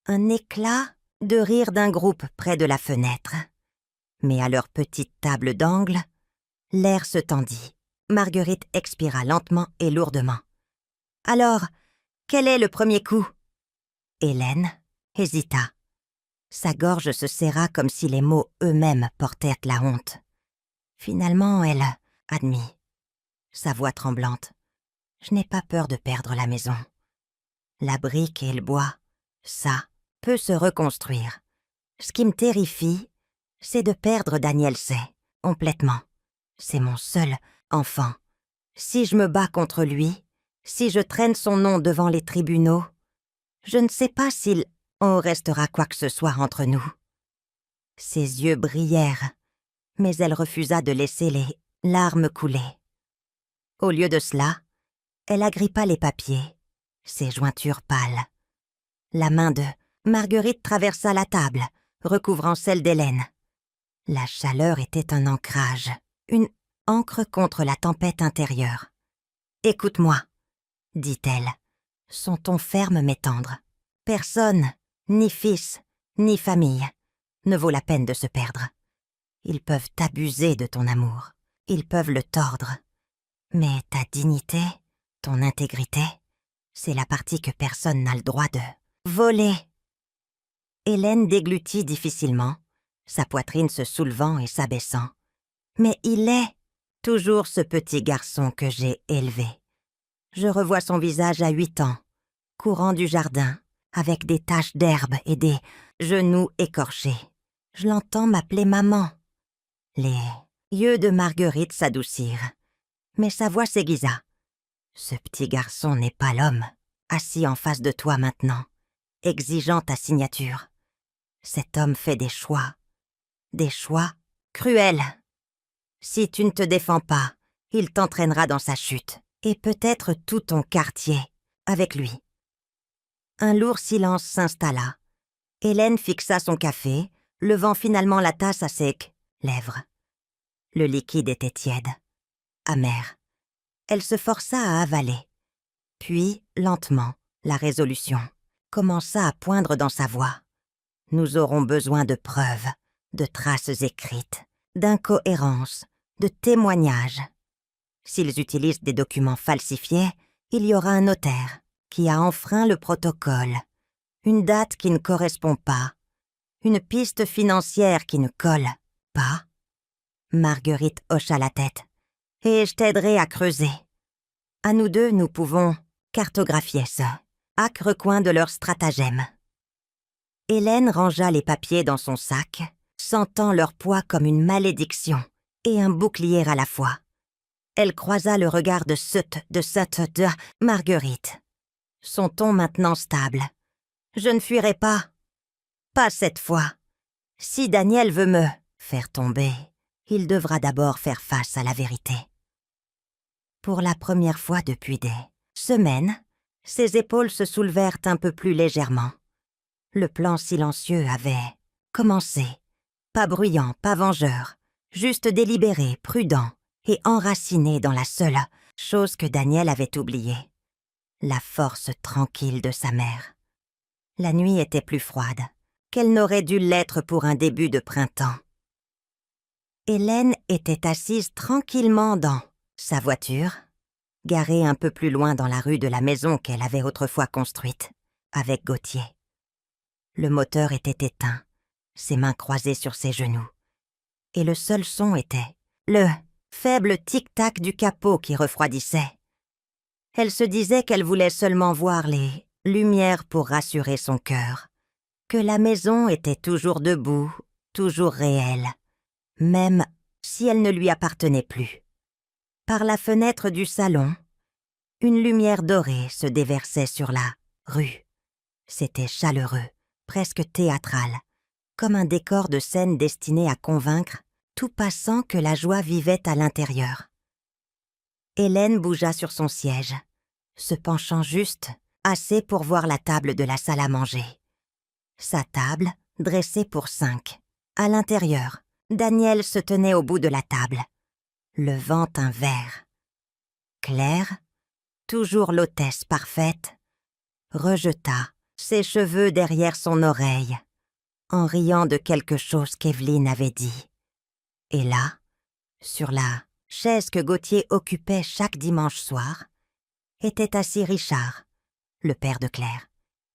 Un éclat de rire d'un groupe près de la fenêtre. Mais à leur petite table d'angle, l'air se tendit. Marguerite expira lentement et lourdement. « Alors, quel est le premier coup ?» Hélène hésita. Sa gorge se serra comme si les mots eux-mêmes portaient la honte. Finalement, elle admit, sa voix tremblante. « Je n'ai pas peur de perdre la maison. La brique et le bois, ça peut se reconstruire. Ce qui me terrifie, c'est de perdre Daniel C. complètement. C'est mon seul enfant. Si je me bats contre lui, si je traîne son nom devant les tribunaux, je ne sais pas s'il en restera quoi que ce soit entre nous. » Ses yeux brillèrent, mais elle refusa de laisser les larmes couler. Au lieu de cela, elle agrippa les papiers, ses jointures pâles. La main de Marguerite traversa la table, recouvrant celle d'Hélène. La chaleur était un ancrage, une ancre contre la tempête intérieure. « Écoute-moi, » dit-elle, son ton ferme mais tendre. « Personne, ni fils, ni famille, ne vaut la peine de se perdre. Ils peuvent abuser de ton amour, ils peuvent le tordre. Mais ta dignité, ton intégrité, c'est la partie que personne n'a le droit de voler. » Hélène déglutit difficilement, sa poitrine se soulevant et s'abaissant. « Mais il est toujours ce petit garçon que j'ai élevé. Je revois son visage à 8 ans, courant du jardin, avec des taches d'herbe et des genoux écorchés. Je l'entends m'appeler maman. » Les yeux de Marguerite s'adoucirent, mais sa voix s'aiguisa. « Ce petit garçon n'est pas l'homme, assis en face de toi maintenant, exigeant ta signature. Cet homme fait des choix cruels. Si tu ne te défends pas, il t'entraînera dans sa chute, et peut-être tout ton quartier avec lui. » Un lourd silence s'installa. Hélène fixa son café, levant finalement la tasse à ses lèvres. Le liquide était tiède, amer. Elle se força à avaler. Puis, lentement, la résolution commença à poindre dans sa voix. « Nous aurons besoin de preuves, de traces écrites, d'incohérences, de témoignages. S'ils utilisent des documents falsifiés, il y aura un notaire qui a enfreint le protocole, une date qui ne correspond pas, une piste financière qui ne colle pas. » Marguerite hocha la tête. « Et je t'aiderai à creuser. À nous deux, nous pouvons cartographier ce âcre coin de leur stratagème. » Hélène rangea les papiers dans son sac, sentant leur poids comme une malédiction et un bouclier à la fois. Elle croisa le regard de Marguerite. Son ton maintenant stable. « Je ne fuirai pas. Pas cette fois. Si Daniel veut me faire tomber, il devra d'abord faire face à la vérité. » Pour la première fois depuis des semaines, ses épaules se soulevèrent un peu plus légèrement. Le plan silencieux avait commencé. Pas bruyant, pas vengeur, juste délibéré, prudent et enraciné dans la seule chose que Daniel avait oubliée. La force tranquille de sa mère. La nuit était plus froide qu'elle n'aurait dû l'être pour un début de printemps. Hélène était assise tranquillement dans sa voiture, garée un peu plus loin dans la rue de la maison qu'elle avait autrefois construite, avec Gauthier. Le moteur était éteint, ses mains croisées sur ses genoux, et le seul son était le faible tic-tac du capot qui refroidissait. Elle se disait qu'elle voulait seulement voir les lumières pour rassurer son cœur, que la maison était toujours debout, toujours réelle, même si elle ne lui appartenait plus. Par la fenêtre du salon, une lumière dorée se déversait sur la rue. C'était chaleureux, presque théâtral, comme un décor de scène destiné à convaincre tout passant que la joie vivait à l'intérieur. Hélène bougea sur son siège, se penchant juste, assez pour voir la table de la salle à manger. Sa table, dressée pour 5. À l'intérieur, Daniel se tenait au bout de la table, levant un verre. Claire, toujours l'hôtesse parfaite, rejeta ses cheveux derrière son oreille, en riant de quelque chose qu'Evelyne avait dit. Et là, sur la chaise que Gauthier occupait chaque dimanche soir, était assis Richard, le père de Claire.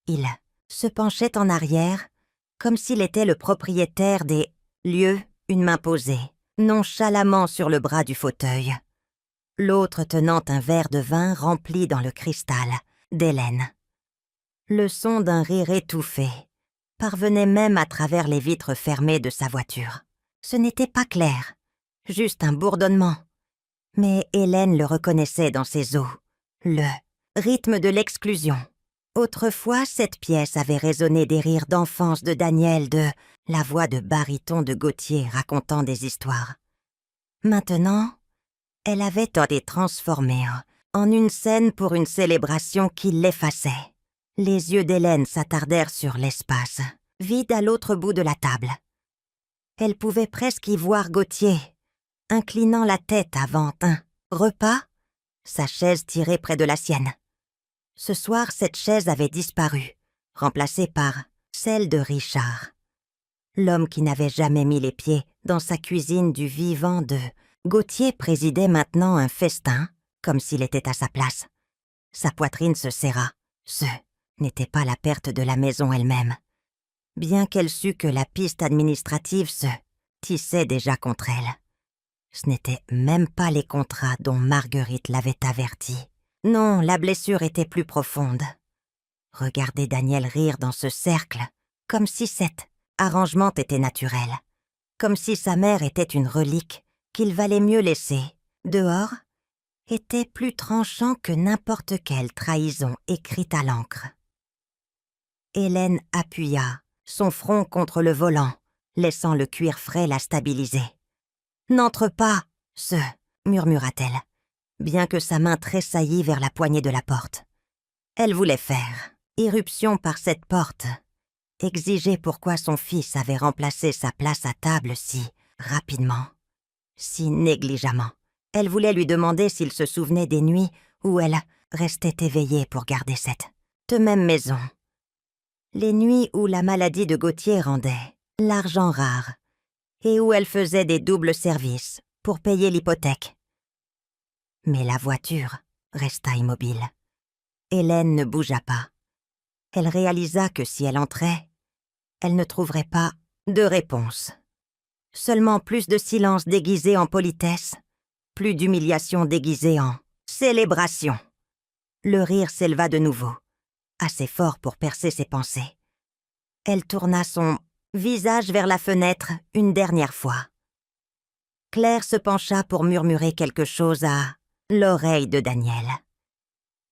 Il se penchait en arrière, comme s'il était le propriétaire des lieux, une main posée, nonchalamment sur le bras du fauteuil, l'autre tenant un verre de vin rempli dans le cristal d'Hélène. Le son d'un rire étouffé parvenait même à travers les vitres fermées de sa voiture. Ce n'était pas clair, juste un bourdonnement. Mais Hélène le reconnaissait dans ses os, le rythme de l'exclusion. Autrefois, cette pièce avait résonné des rires d'enfance de Daniel, de la voix de baryton de Gauthier racontant des histoires. Maintenant, elle avait été transformée en une scène pour une célébration qui l'effaçait. Les yeux d'Hélène s'attardèrent sur l'espace, vide à l'autre bout de la table. Elle pouvait presque y voir Gauthier, inclinant la tête avant un repas, sa chaise tirée près de la sienne. Ce soir, cette chaise avait disparu, remplacée par celle de Richard. L'homme qui n'avait jamais mis les pieds dans sa cuisine du vivant de Gauthier présidait maintenant un festin, comme s'il était à sa place. Sa poitrine se serra. Ce n'était pas la perte de la maison elle-même, bien qu'elle sût que la piste administrative se tissait déjà contre elle. Ce n'était même pas les contrats dont Marguerite l'avait averti. Non, la blessure était plus profonde. Regardez Daniel rire dans ce cercle, comme si cet arrangement était naturel, comme si sa mère était une relique qu'il valait mieux laisser. Dehors, était plus tranchant que n'importe quelle trahison écrite à l'encre. Hélène appuya son front contre le volant, laissant le cuir frais la stabiliser. « N'entre pas, murmura-t-elle, bien que sa main tressaillît vers la poignée de la porte. Elle voulait faire irruption par cette porte, exiger pourquoi son fils avait remplacé sa place à table si rapidement, si négligemment. Elle voulait lui demander s'il se souvenait des nuits où elle restait éveillée pour garder cette même maison. Les nuits où la maladie de Gauthier rendait l'argent rare et où elle faisait des doubles services pour payer l'hypothèque. Mais la voiture resta immobile. Hélène ne bougea pas. Elle réalisa que si elle entrait, elle ne trouverait pas de réponse. Seulement plus de silence déguisé en politesse, plus d'humiliation déguisée en célébration. Le rire s'éleva de nouveau, assez fort pour percer ses pensées. Elle tourna son visage vers la fenêtre une dernière fois. Claire se pencha pour murmurer quelque chose à l'oreille de Daniel.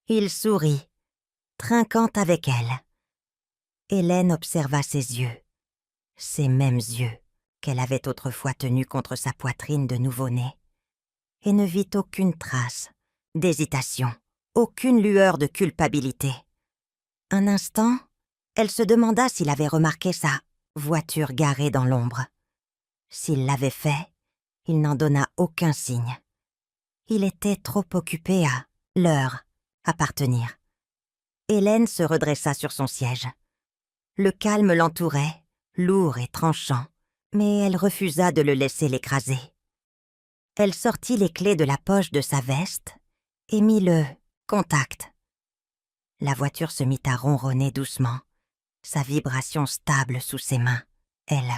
Il sourit, trinquant avec elle. Hélène observa ses yeux, ces mêmes yeux qu'elle avait autrefois tenus contre sa poitrine de nouveau-né, et ne vit aucune trace d'hésitation, aucune lueur de culpabilité. Un instant, elle se demanda s'il avait remarqué sa voiture garée dans l'ombre. S'il l'avait fait, il n'en donna aucun signe. Il était trop occupé à leur appartenir. Hélène se redressa sur son siège. Le calme l'entourait, lourd et tranchant, mais elle refusa de le laisser l'écraser. Elle sortit les clés de la poche de sa veste et mit le contact. La voiture se mit à ronronner doucement, sa vibration stable sous ses mains. Elle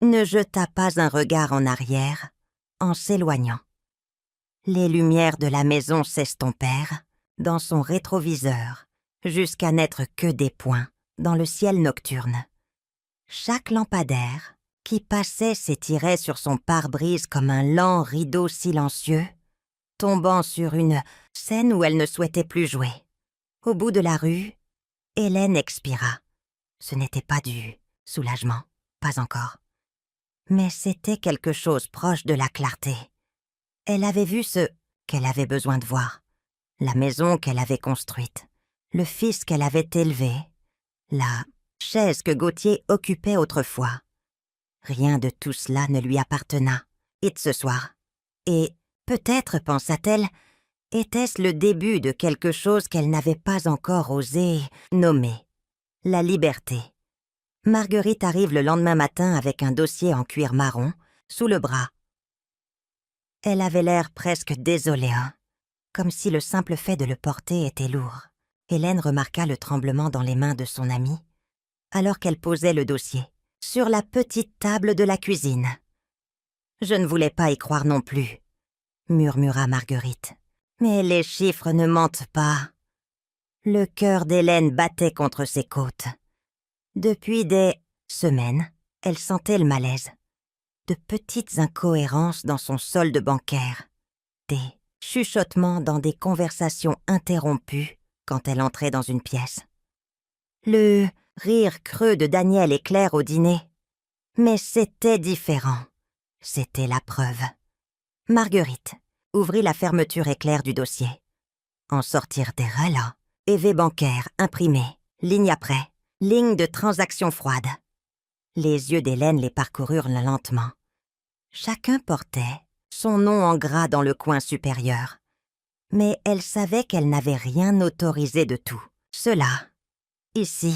ne jeta pas un regard en arrière en s'éloignant. Les lumières de la maison s'estompèrent dans son rétroviseur jusqu'à n'être que des points dans le ciel nocturne. Chaque lampadaire qui passait s'étirait sur son pare-brise comme un lent rideau silencieux, tombant sur une scène où elle ne souhaitait plus jouer. Au bout de la rue, Hélène expira. Ce n'était pas du soulagement, pas encore. Mais c'était quelque chose proche de la clarté. Elle avait vu ce qu'elle avait besoin de voir, la maison qu'elle avait construite, le fils qu'elle avait élevé, la chaise que Gauthier occupait autrefois. Rien de tout cela ne lui appartena, et de ce soir. Et peut-être, pensa-t-elle, était-ce le début de quelque chose qu'elle n'avait pas encore osé nommer, la liberté. Marguerite arrive le lendemain matin avec un dossier en cuir marron, sous le bras. Elle avait l'air presque désolée, comme si le simple fait de le porter était lourd. Hélène remarqua le tremblement dans les mains de son amie, alors qu'elle posait le dossier, sur la petite table de la cuisine. « Je ne voulais pas y croire non plus, » murmura Marguerite. Mais les chiffres ne mentent pas. Le cœur d'Hélène battait contre ses côtes. Depuis des semaines, elle sentait le malaise. De petites incohérences dans son solde bancaire. Des chuchotements dans des conversations interrompues quand elle entrait dans une pièce. Le rire creux de Daniel et Claire au dîner. Mais c'était différent. C'était la preuve. Marguerite ouvrit la fermeture éclair du dossier. En sortirent des relats, EV bancaire imprimé, ligne après, ligne de transaction froide. Les yeux d'Hélène les parcoururent lentement. Chacun portait son nom en gras dans le coin supérieur. Mais elle savait qu'elle n'avait rien autorisé de tout. Cela, ici,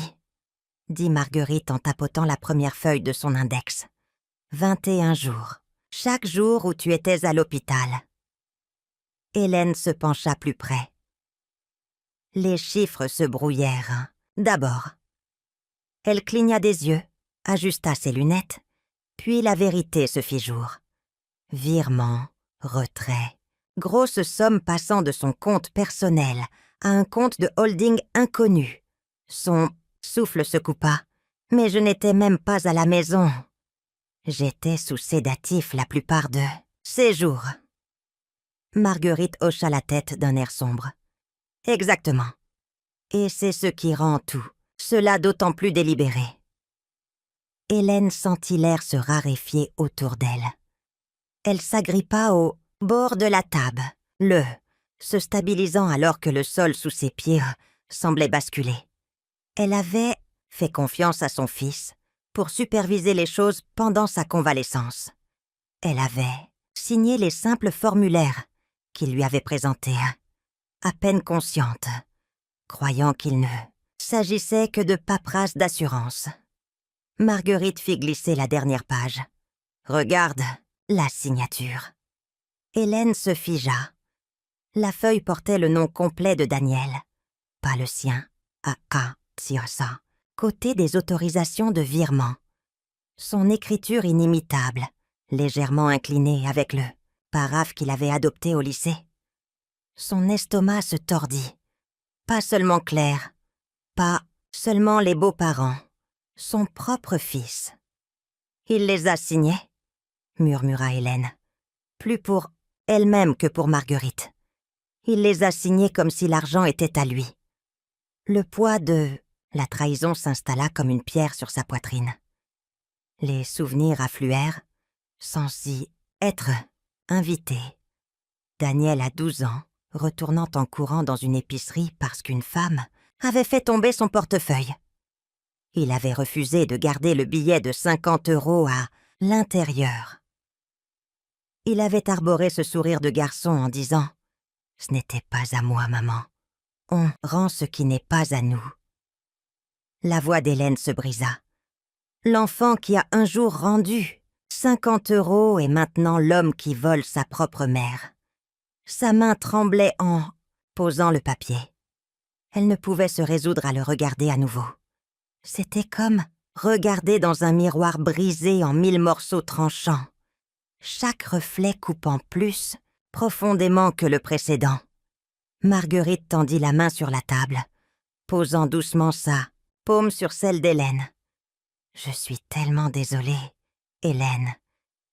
dit Marguerite en tapotant la première feuille de son index. 21 jours. Chaque jour où tu étais à l'hôpital. Hélène se pencha plus près. Les chiffres se brouillèrent. D'abord. Elle cligna des yeux, ajusta ses lunettes, puis la vérité se fit jour. Virement, retrait, grosse somme passant de son compte personnel à un compte de holding inconnu. Son souffle se coupa, mais je n'étais même pas à la maison. J'étais sous sédatif la plupart de ces jours. Marguerite hocha la tête d'un air sombre. Exactement. Et c'est ce qui rend tout, cela d'autant plus délibéré. Hélène sentit l'air se raréfier autour d'elle. Elle s'agrippa au bord de la table, se stabilisant alors que le sol sous ses pieds semblait basculer. Elle avait fait confiance à son fils pour superviser les choses pendant sa convalescence. Elle avait signé les simples formulaires qu'il lui avait présentés, à peine consciente, croyant qu'il ne s'agissait que de paperasse d'assurance. Marguerite fit glisser la dernière page. « Regarde la signature. » Hélène se figea. La feuille portait le nom complet de Daniel, pas le sien, A.A. Tsiosa, côté des autorisations de virement. Son écriture inimitable, légèrement inclinée avec le paraphe qu'il avait adopté au lycée. Son estomac se tordit. Pas seulement Claire, pas seulement les beaux-parents, son propre fils. « Il les a signés ?» murmura Hélène. Plus pour elle-même que pour Marguerite. Il les a signés comme si l'argent était à lui. Le poids de la trahison s'installa comme une pierre sur sa poitrine. Les souvenirs affluèrent, sans y être invité. Daniel a 12 ans, retournant en courant dans une épicerie parce qu'une femme avait fait tomber son portefeuille. Il avait refusé de garder le billet de 50 € à l'intérieur. Il avait arboré ce sourire de garçon en disant « Ce n'était pas à moi, maman. On rend ce qui n'est pas à nous. » La voix d'Hélène se brisa. L'enfant qui a un jour rendu 50 € est maintenant l'homme qui vole sa propre mère. Sa main tremblait en posant le papier. Elle ne pouvait se résoudre à le regarder à nouveau. C'était comme regarder dans un miroir brisé en 1000 morceaux tranchants, chaque reflet coupant plus profondément que le précédent. Marguerite tendit la main sur la table, posant doucement sa paume sur celle d'Hélène. « Je suis tellement désolée, Hélène.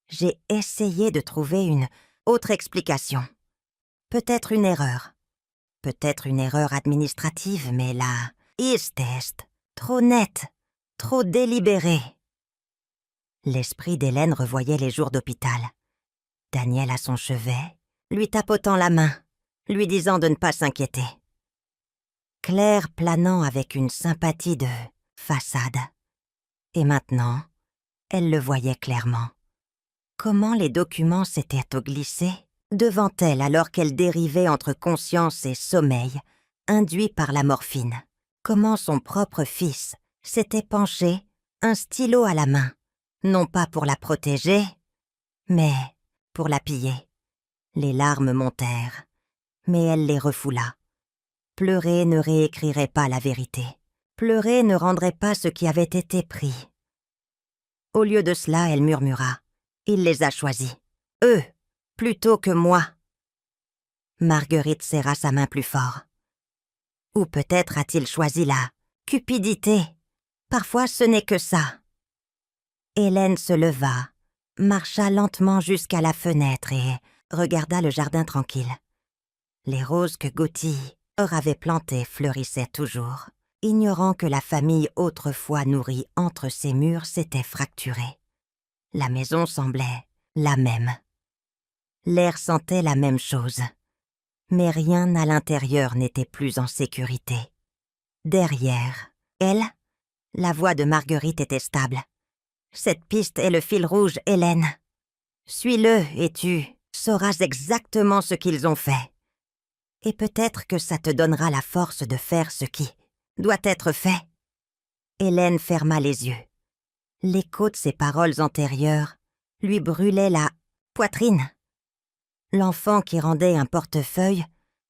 J'ai essayé de trouver une autre explication. Peut-être une erreur. Peut-être une erreur administrative, mais là, ist trop nette, trop délibérée. » L'esprit d'Hélène revoyait les jours d'hôpital. Daniel à son chevet, lui tapotant la main, lui disant de ne pas s'inquiéter. Claire planant avec une sympathie de façade. Et maintenant, elle le voyait clairement. Comment les documents s'étaient glissés devant elle alors qu'elle dérivait entre conscience et sommeil, induit par la morphine. Comment son propre fils s'était penché, un stylo à la main, non pas pour la protéger, mais pour la piller. Les larmes montèrent, mais elle les refoula. Pleurer ne réécrirait pas la vérité. Pleurer ne rendrait pas ce qui avait été pris. Au lieu de cela, elle murmura. Il les a choisis. Eux, plutôt que moi. Marguerite serra sa main plus fort. Ou peut-être a-t-il choisi la cupidité. Parfois, ce n'est que ça. Hélène se leva, marcha lentement jusqu'à la fenêtre et regarda le jardin tranquille. Les roses que Gauthier avait plantées fleurissaient toujours, ignorant que la famille autrefois nourrie entre ses murs s'était fracturée. La maison semblait la même. L'air sentait la même chose. Mais rien à l'intérieur n'était plus en sécurité. Derrière, elle, la voix de Marguerite était stable. Cette piste est le fil rouge, Hélène. Suis-le et tu sauras exactement ce qu'ils ont fait. Et peut-être que ça te donnera la force de faire ce qui doit être fait. Hélène ferma les yeux. L'écho de ses paroles antérieures lui brûlait la poitrine. L'enfant qui rendait un portefeuille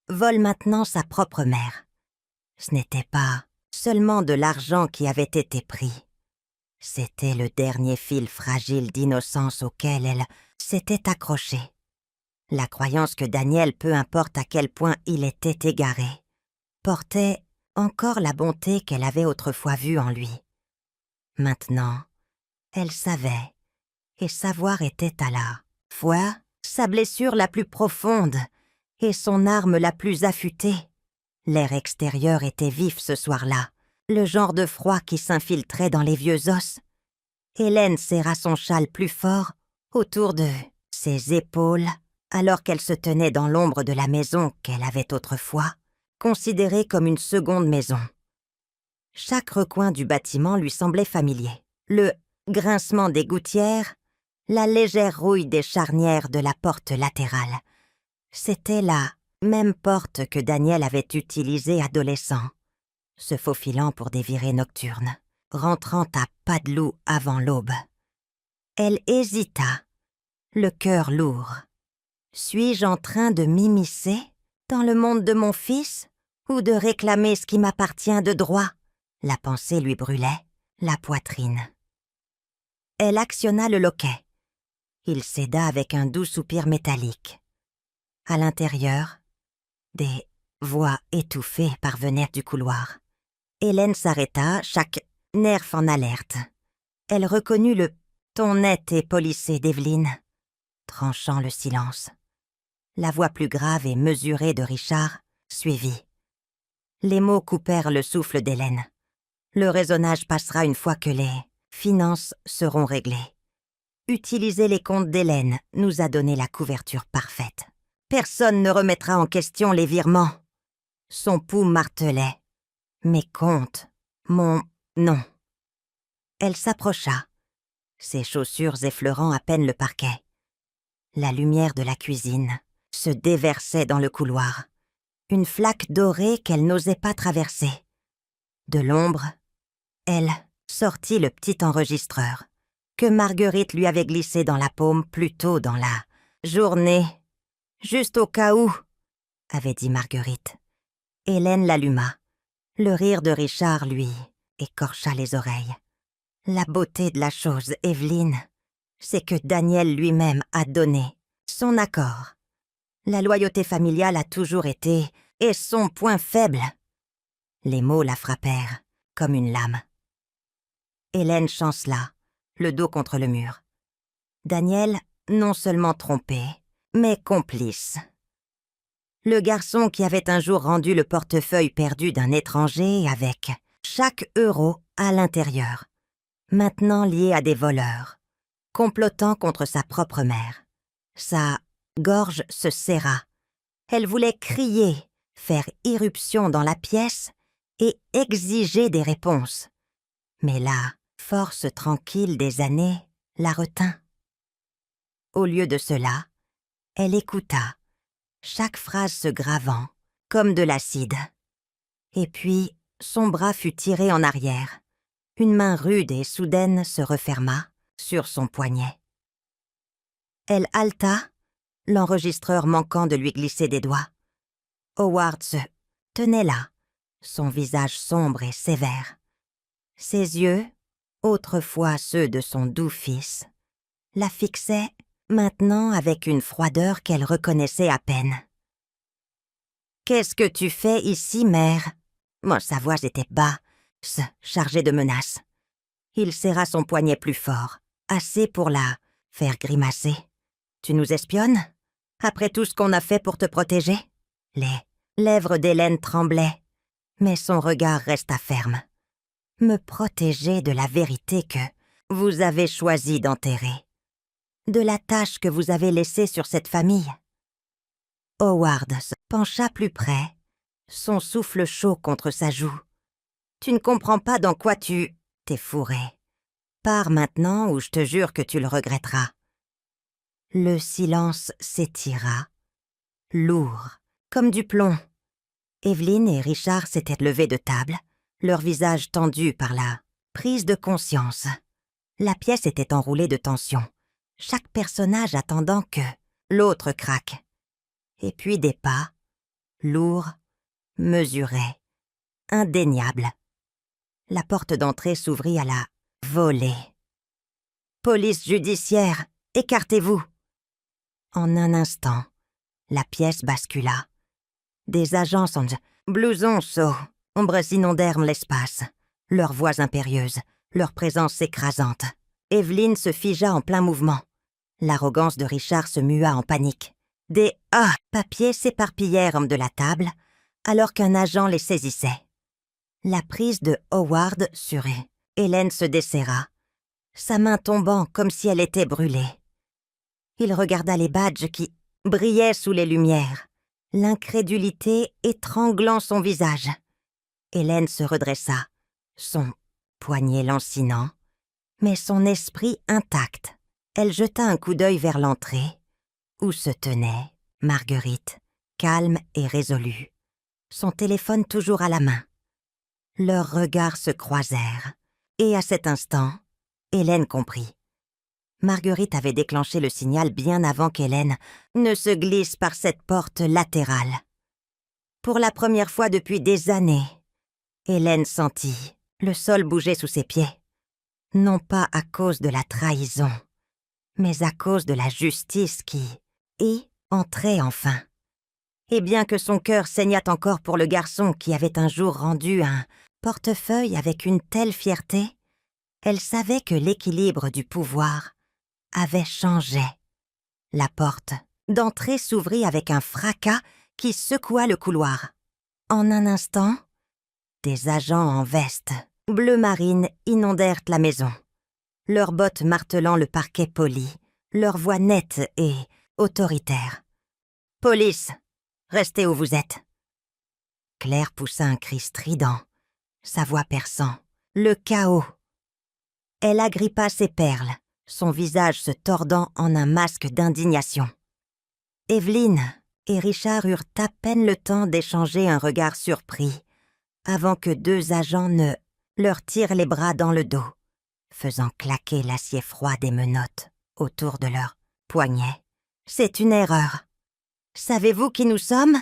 vole maintenant sa propre mère. Ce n'était pas seulement de l'argent qui avait été pris. C'était le dernier fil fragile d'innocence auquel elle s'était accrochée. La croyance que Daniel, peu importe à quel point il était égaré, portait encore la bonté qu'elle avait autrefois vue en lui. Maintenant, elle savait, et savoir était à la fois sa blessure la plus profonde et son arme la plus affûtée. L'air extérieur était vif ce soir-là, le genre de froid qui s'infiltrait dans les vieux os. Hélène serra son châle plus fort autour de ses épaules alors qu'elle se tenait dans l'ombre de la maison qu'elle avait autrefois considérée comme une seconde maison. Chaque recoin du bâtiment lui semblait familier. Le grincement des gouttières, la légère rouille des charnières de la porte latérale. C'était la même porte que Daniel avait utilisée adolescent, se faufilant pour des virées nocturnes, rentrant à pas de loup avant l'aube. Elle hésita, le cœur lourd. Suis-je en train de m'immiscer dans le monde de mon fils ou de réclamer ce qui m'appartient de droit? La pensée lui brûlait la poitrine. Elle actionna le loquet. Il céda avec un doux soupir métallique. À l'intérieur, des voix étouffées parvenaient du couloir. Hélène s'arrêta, chaque nerf en alerte. Elle reconnut le ton net et policé d'Evelyne, tranchant le silence. La voix plus grave et mesurée de Richard suivit. Les mots coupèrent le souffle d'Hélène. Le raisonnage passera une fois que les finances seront réglées. Utiliser les comptes d'Hélène nous a donné la couverture parfaite. Personne ne remettra en question les virements. Son pouls martelait. Mes comptes, mon nom. Elle s'approcha, ses chaussures effleurant à peine le parquet. La lumière de la cuisine se déversait dans le couloir, une flaque dorée qu'elle n'osait pas traverser. De l'ombre, elle sortit le petit enregistreur que Marguerite lui avait glissé dans la paume plus tôt dans la journée. Juste au cas où, avait dit Marguerite. Hélène l'alluma. Le rire de Richard, lui, écorcha les oreilles. La beauté de la chose, Evelyne, c'est que Daniel lui-même a donné son accord. La loyauté familiale a toujours été, et son point faible. Les mots la frappèrent comme une lame. Hélène chancela, le dos contre le mur. Daniel, non seulement trompé, mais complice. Le garçon qui avait un jour rendu le portefeuille perdu d'un étranger avec chaque euro à l'intérieur, maintenant lié à des voleurs, complotant contre sa propre mère. Sa gorge se serra. Elle voulait crier, faire irruption dans la pièce et exiger des réponses. Mais la force tranquille des années la retint. Au lieu de cela, elle écouta, chaque phrase se gravant, comme de l'acide. Et puis, son bras fut tiré en arrière. Une main rude et soudaine se referma sur son poignet. Elle haleta, l'enregistreur manquant de lui glisser des doigts. Howard se tenait là, son visage sombre et sévère. Ses yeux, autrefois ceux de son doux fils, la fixaient maintenant avec une froideur qu'elle reconnaissait à peine. « Qu'est-ce que tu fais ici, mère ?» Sa voix était basse, chargée de menaces. Il serra son poignet plus fort, assez pour la faire grimacer. « Tu nous espionnes? Après tout ce qu'on a fait pour te protéger ?» Les lèvres d'Hélène tremblaient, mais son regard resta ferme. « Me protéger de la vérité que vous avez choisi d'enterrer. De la tache que vous avez laissée sur cette famille. » Howard se pencha plus près, son souffle chaud contre sa joue. « Tu ne comprends pas dans quoi tu t'es fourré. Pars maintenant ou je te jure que tu le regretteras. » Le silence s'étira, lourd, comme du plomb. Evelyn et Richard s'étaient levés de table, leur visage tendu par la prise de conscience. La pièce était enroulée de tension, chaque personnage attendant que l'autre craque. Et puis des pas, lourds, mesurés, indéniables. La porte d'entrée s'ouvrit à la volée. « Police judiciaire, écartez-vous !» En un instant, la pièce bascula. Des agents en blousons chauds, ombres inondèrent l'espace, leurs voix impérieuses, leur présence écrasante. Evelyn se figea en plein mouvement. L'arrogance de Richard se mua en panique. Des papiers s'éparpillèrent de la table, alors qu'un agent les saisissait. La prise de Howard sur Hélène se desserra, sa main tombant comme si elle était brûlée. Il regarda les badges qui brillaient sous les lumières, l'incrédulité étranglant son visage. Hélène se redressa, son poignet lancinant, mais son esprit intact. Elle jeta un coup d'œil vers l'entrée, où se tenait Marguerite, calme et résolue, son téléphone toujours à la main. Leurs regards se croisèrent, et à cet instant, Hélène comprit. Marguerite avait déclenché le signal bien avant qu'Hélène ne se glisse par cette porte latérale. Pour la première fois depuis des années, Hélène sentit le sol bouger sous ses pieds. Non pas à cause de la trahison, mais à cause de la justice qui entrait enfin. Et bien que son cœur saignât encore pour le garçon qui avait un jour rendu un portefeuille avec une telle fierté, elle savait que l'équilibre du pouvoir avait changé. La porte d'entrée s'ouvrit avec un fracas qui secoua le couloir. En un instant, des agents en veste bleu marine inondèrent la maison, leurs bottes martelant le parquet poli, leurs voix nettes et autoritaires. « Police, restez où vous êtes !» Claire poussa un cri strident, sa voix perçant. Le chaos. Elle agrippa ses perles, son visage se tordant en un masque d'indignation. Evelyn et Richard eurent à peine le temps d'échanger un regard surpris, avant que deux agents ne leur tirent les bras dans le dos, faisant claquer l'acier froid des menottes autour de leurs poignets. « C'est une erreur. »« Savez-vous qui nous sommes ?»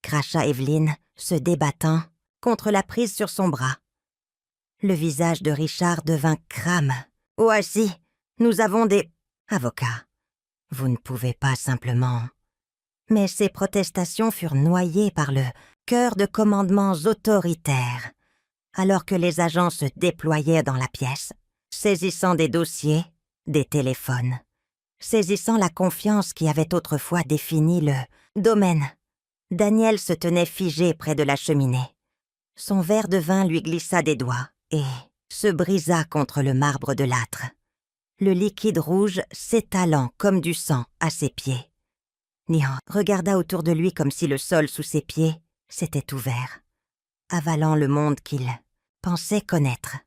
cracha Evelyn, se débattant contre la prise sur son bras. Le visage de Richard devint crâme. « Voici, nous avons des avocats. Vous ne pouvez pas simplement... » Mais ces protestations furent noyées par le chœur de commandements autoritaires, alors que les agents se déployaient dans la pièce, saisissant des dossiers, des téléphones, saisissant la confiance qui avait autrefois défini le domaine. Daniel se tenait figé près de la cheminée. Son verre de vin lui glissa des doigts et se brisa contre le marbre de l'âtre, le liquide rouge s'étalant comme du sang à ses pieds. Nian regarda autour de lui comme si le sol sous ses pieds s'était ouvert, avalant le monde qu'il pensait connaître.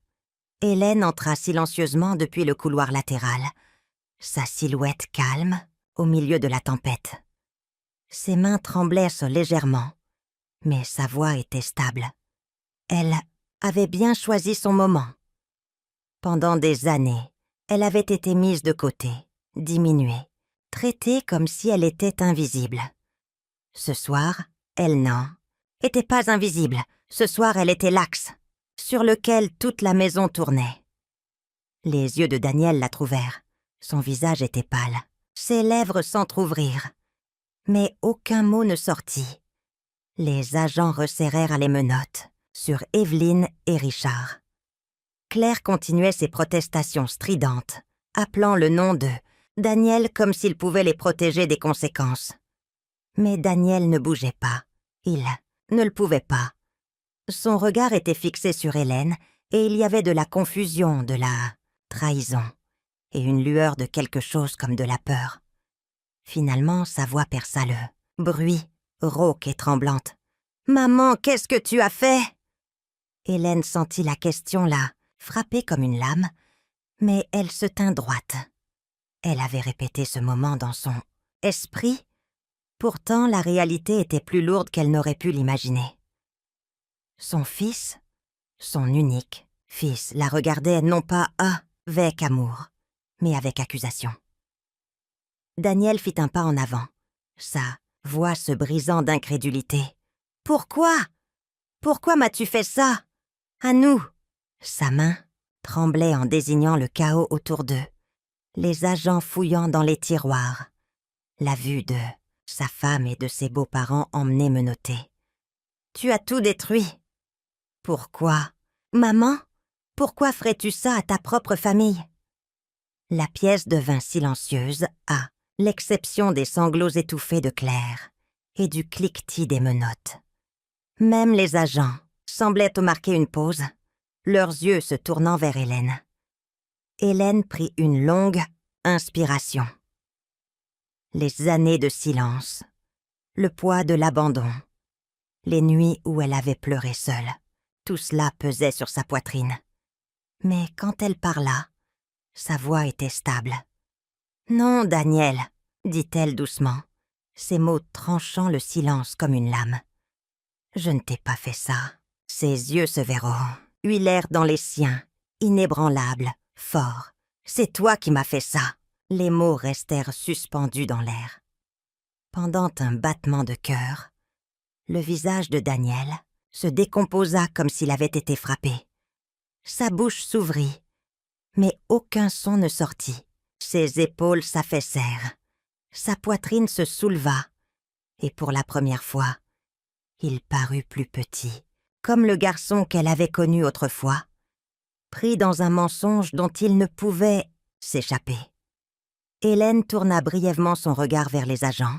Hélène entra silencieusement depuis le couloir latéral, sa silhouette calme au milieu de la tempête. Ses mains tremblaient légèrement, mais sa voix était stable. Elle avait bien choisi son moment. Pendant des années, elle avait été mise de côté, diminuée, traitée comme si elle était invisible. Ce soir, elle était pas invisible. Ce soir, elle était l'axe, sur lequel toute la maison tournait. Les yeux de Daniel la trouvèrent. Son visage était pâle. Ses lèvres s'entr'ouvrirent. Mais aucun mot ne sortit. Les agents resserrèrent les menottes sur Évelyne et Richard. Claire continuait ses protestations stridentes, appelant le nom de Daniel comme s'il pouvait les protéger des conséquences. Mais Daniel ne bougeait pas. Il ne le pouvait pas. Son regard était fixé sur Hélène et il y avait de la confusion, de la trahison et une lueur de quelque chose comme de la peur. Finalement, sa voix perça le bruit, rauque et tremblante. « Maman, qu'est-ce que tu as fait ?» Hélène sentit la question là, frapper comme une lame, mais elle se tint droite. Elle avait répété ce moment dans son esprit. Pourtant, la réalité était plus lourde qu'elle n'aurait pu l'imaginer. Son fils, son unique fils, la regardait non pas avec amour, mais avec accusation. Daniel fit un pas en avant, sa voix se brisant d'incrédulité. « Pourquoi ? Pourquoi m'as-tu fait ça ? À nous !» Sa main tremblait en désignant le chaos autour d'eux, les agents fouillant dans les tiroirs, la vue de sa femme et de ses beaux-parents emmenés menottés. « Tu as tout détruit. » « Pourquoi ? Maman, pourquoi ferais-tu ça à ta propre famille ?» La pièce devint silencieuse à l'exception des sanglots étouffés de Claire et du cliquetis des menottes. Même les agents semblaient marquer une pause, leurs yeux se tournant vers Hélène. Hélène prit une longue inspiration. Les années de silence, le poids de l'abandon, les nuits où elle avait pleuré seule, tout cela pesait sur sa poitrine. Mais quand elle parla, sa voix était stable. « Non, Daniel, » dit-elle doucement, ses mots tranchant le silence comme une lame. « Je ne t'ai pas fait ça. » Ses yeux se huilèrent dans les siens, inébranlables, forts. « C'est toi qui m'as fait ça. » Les mots restèrent suspendus dans l'air. Pendant un battement de cœur, le visage de Daniel se décomposa comme s'il avait été frappé. Sa bouche s'ouvrit, mais aucun son ne sortit. Ses épaules s'affaissèrent. Sa poitrine se souleva, et pour la première fois, il parut plus petit, comme le garçon qu'elle avait connu autrefois, pris dans un mensonge dont il ne pouvait s'échapper. Hélène tourna brièvement son regard vers les agents,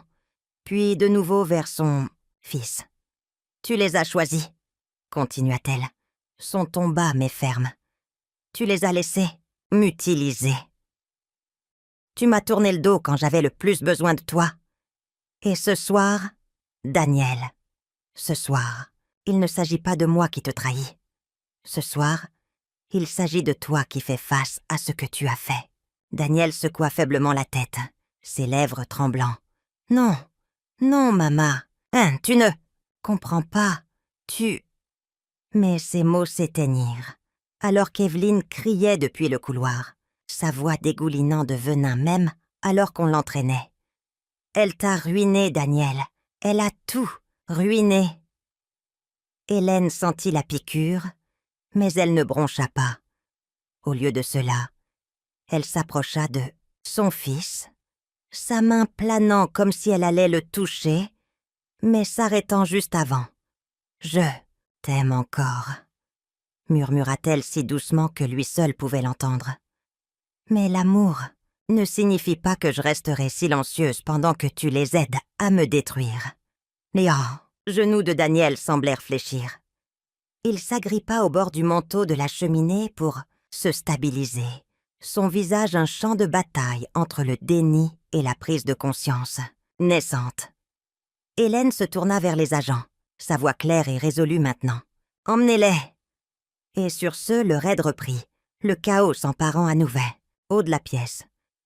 puis de nouveau vers son fils. « Tu les as choisis, » continua-t-elle, son ton bas mais ferme. « Tu les as laissés m'utiliser. Tu m'as tourné le dos quand j'avais le plus besoin de toi. Et ce soir, Daniel, ce soir, il ne s'agit pas de moi qui te trahis. Ce soir, il s'agit de toi qui fais face à ce que tu as fait. » Daniel secoua faiblement la tête, ses lèvres tremblant. « Non, non, maman. Tu ne comprends pas. Tu... » Mais ses mots s'éteignirent, alors qu'Évelyne criait depuis le couloir, sa voix dégoulinant de venin même alors qu'on l'entraînait. « Elle t'a ruiné, Daniel. Elle a tout ruiné. » Hélène sentit la piqûre, mais elle ne broncha pas. Au lieu de cela, elle s'approcha de son fils, sa main planant comme si elle allait le toucher, mais s'arrêtant juste avant. « Je t'aime encore », murmura-t-elle si doucement que lui seul pouvait l'entendre. « Mais l'amour ne signifie pas que je resterai silencieuse pendant que tu les aides à me détruire. » Les genoux de Daniel semblèrent fléchir. Il s'agrippa au bord du manteau de la cheminée pour se stabiliser, son visage un champ de bataille entre le déni et la prise de conscience. naissante. Hélène se tourna vers les agents, sa voix claire et résolue maintenant. « Emmenez-les !» Et sur ce, le raid reprit, le chaos s'emparant à nouveau, haut de la pièce.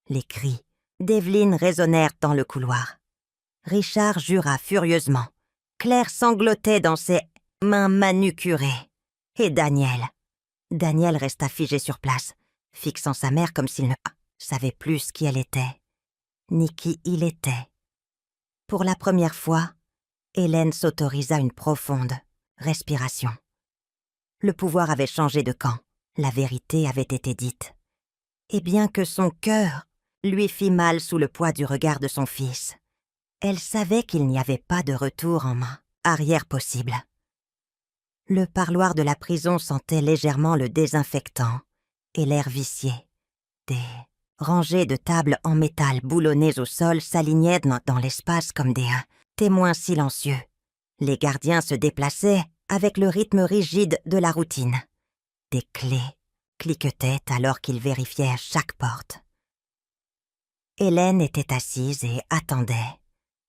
Les cris d'Evelyne résonnèrent dans le couloir. Richard jura furieusement. Claire sanglotait dans ses mains manucurées. Et Daniel resta figé sur place, fixant sa mère comme s'il ne savait plus qui elle était, ni qui il était. Pour la première fois, Hélène s'autorisa une profonde respiration. Le pouvoir avait changé de camp, la vérité avait été dite. Et bien que son cœur lui fît mal sous le poids du regard de son fils, elle savait qu'il n'y avait pas de retour en main arrière possible. Le parloir de la prison sentait légèrement le désinfectant et l'air vicié. Des rangées de tables en métal boulonnées au sol s'alignaient dans l'espace comme des témoins silencieux. Les gardiens se déplaçaient avec le rythme rigide de la routine. Des clés cliquetaient alors qu'ils vérifiaient chaque porte. Hélène était assise et attendait,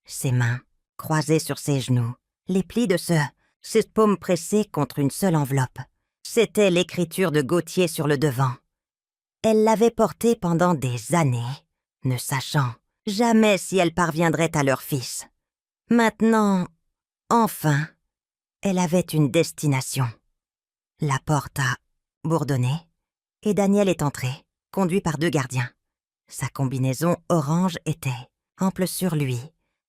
ses mains croisées sur ses genoux, les plis de ses paumes pressées contre une seule enveloppe. C'était l'écriture de Gauthier sur le devant. Elle l'avait portée pendant des années, ne sachant jamais si elle parviendrait à leur fils. Maintenant, enfin, elle avait une destination. La porte a bourdonné et Daniel est entré, conduit par 2 gardiens. Sa combinaison orange était ample sur lui,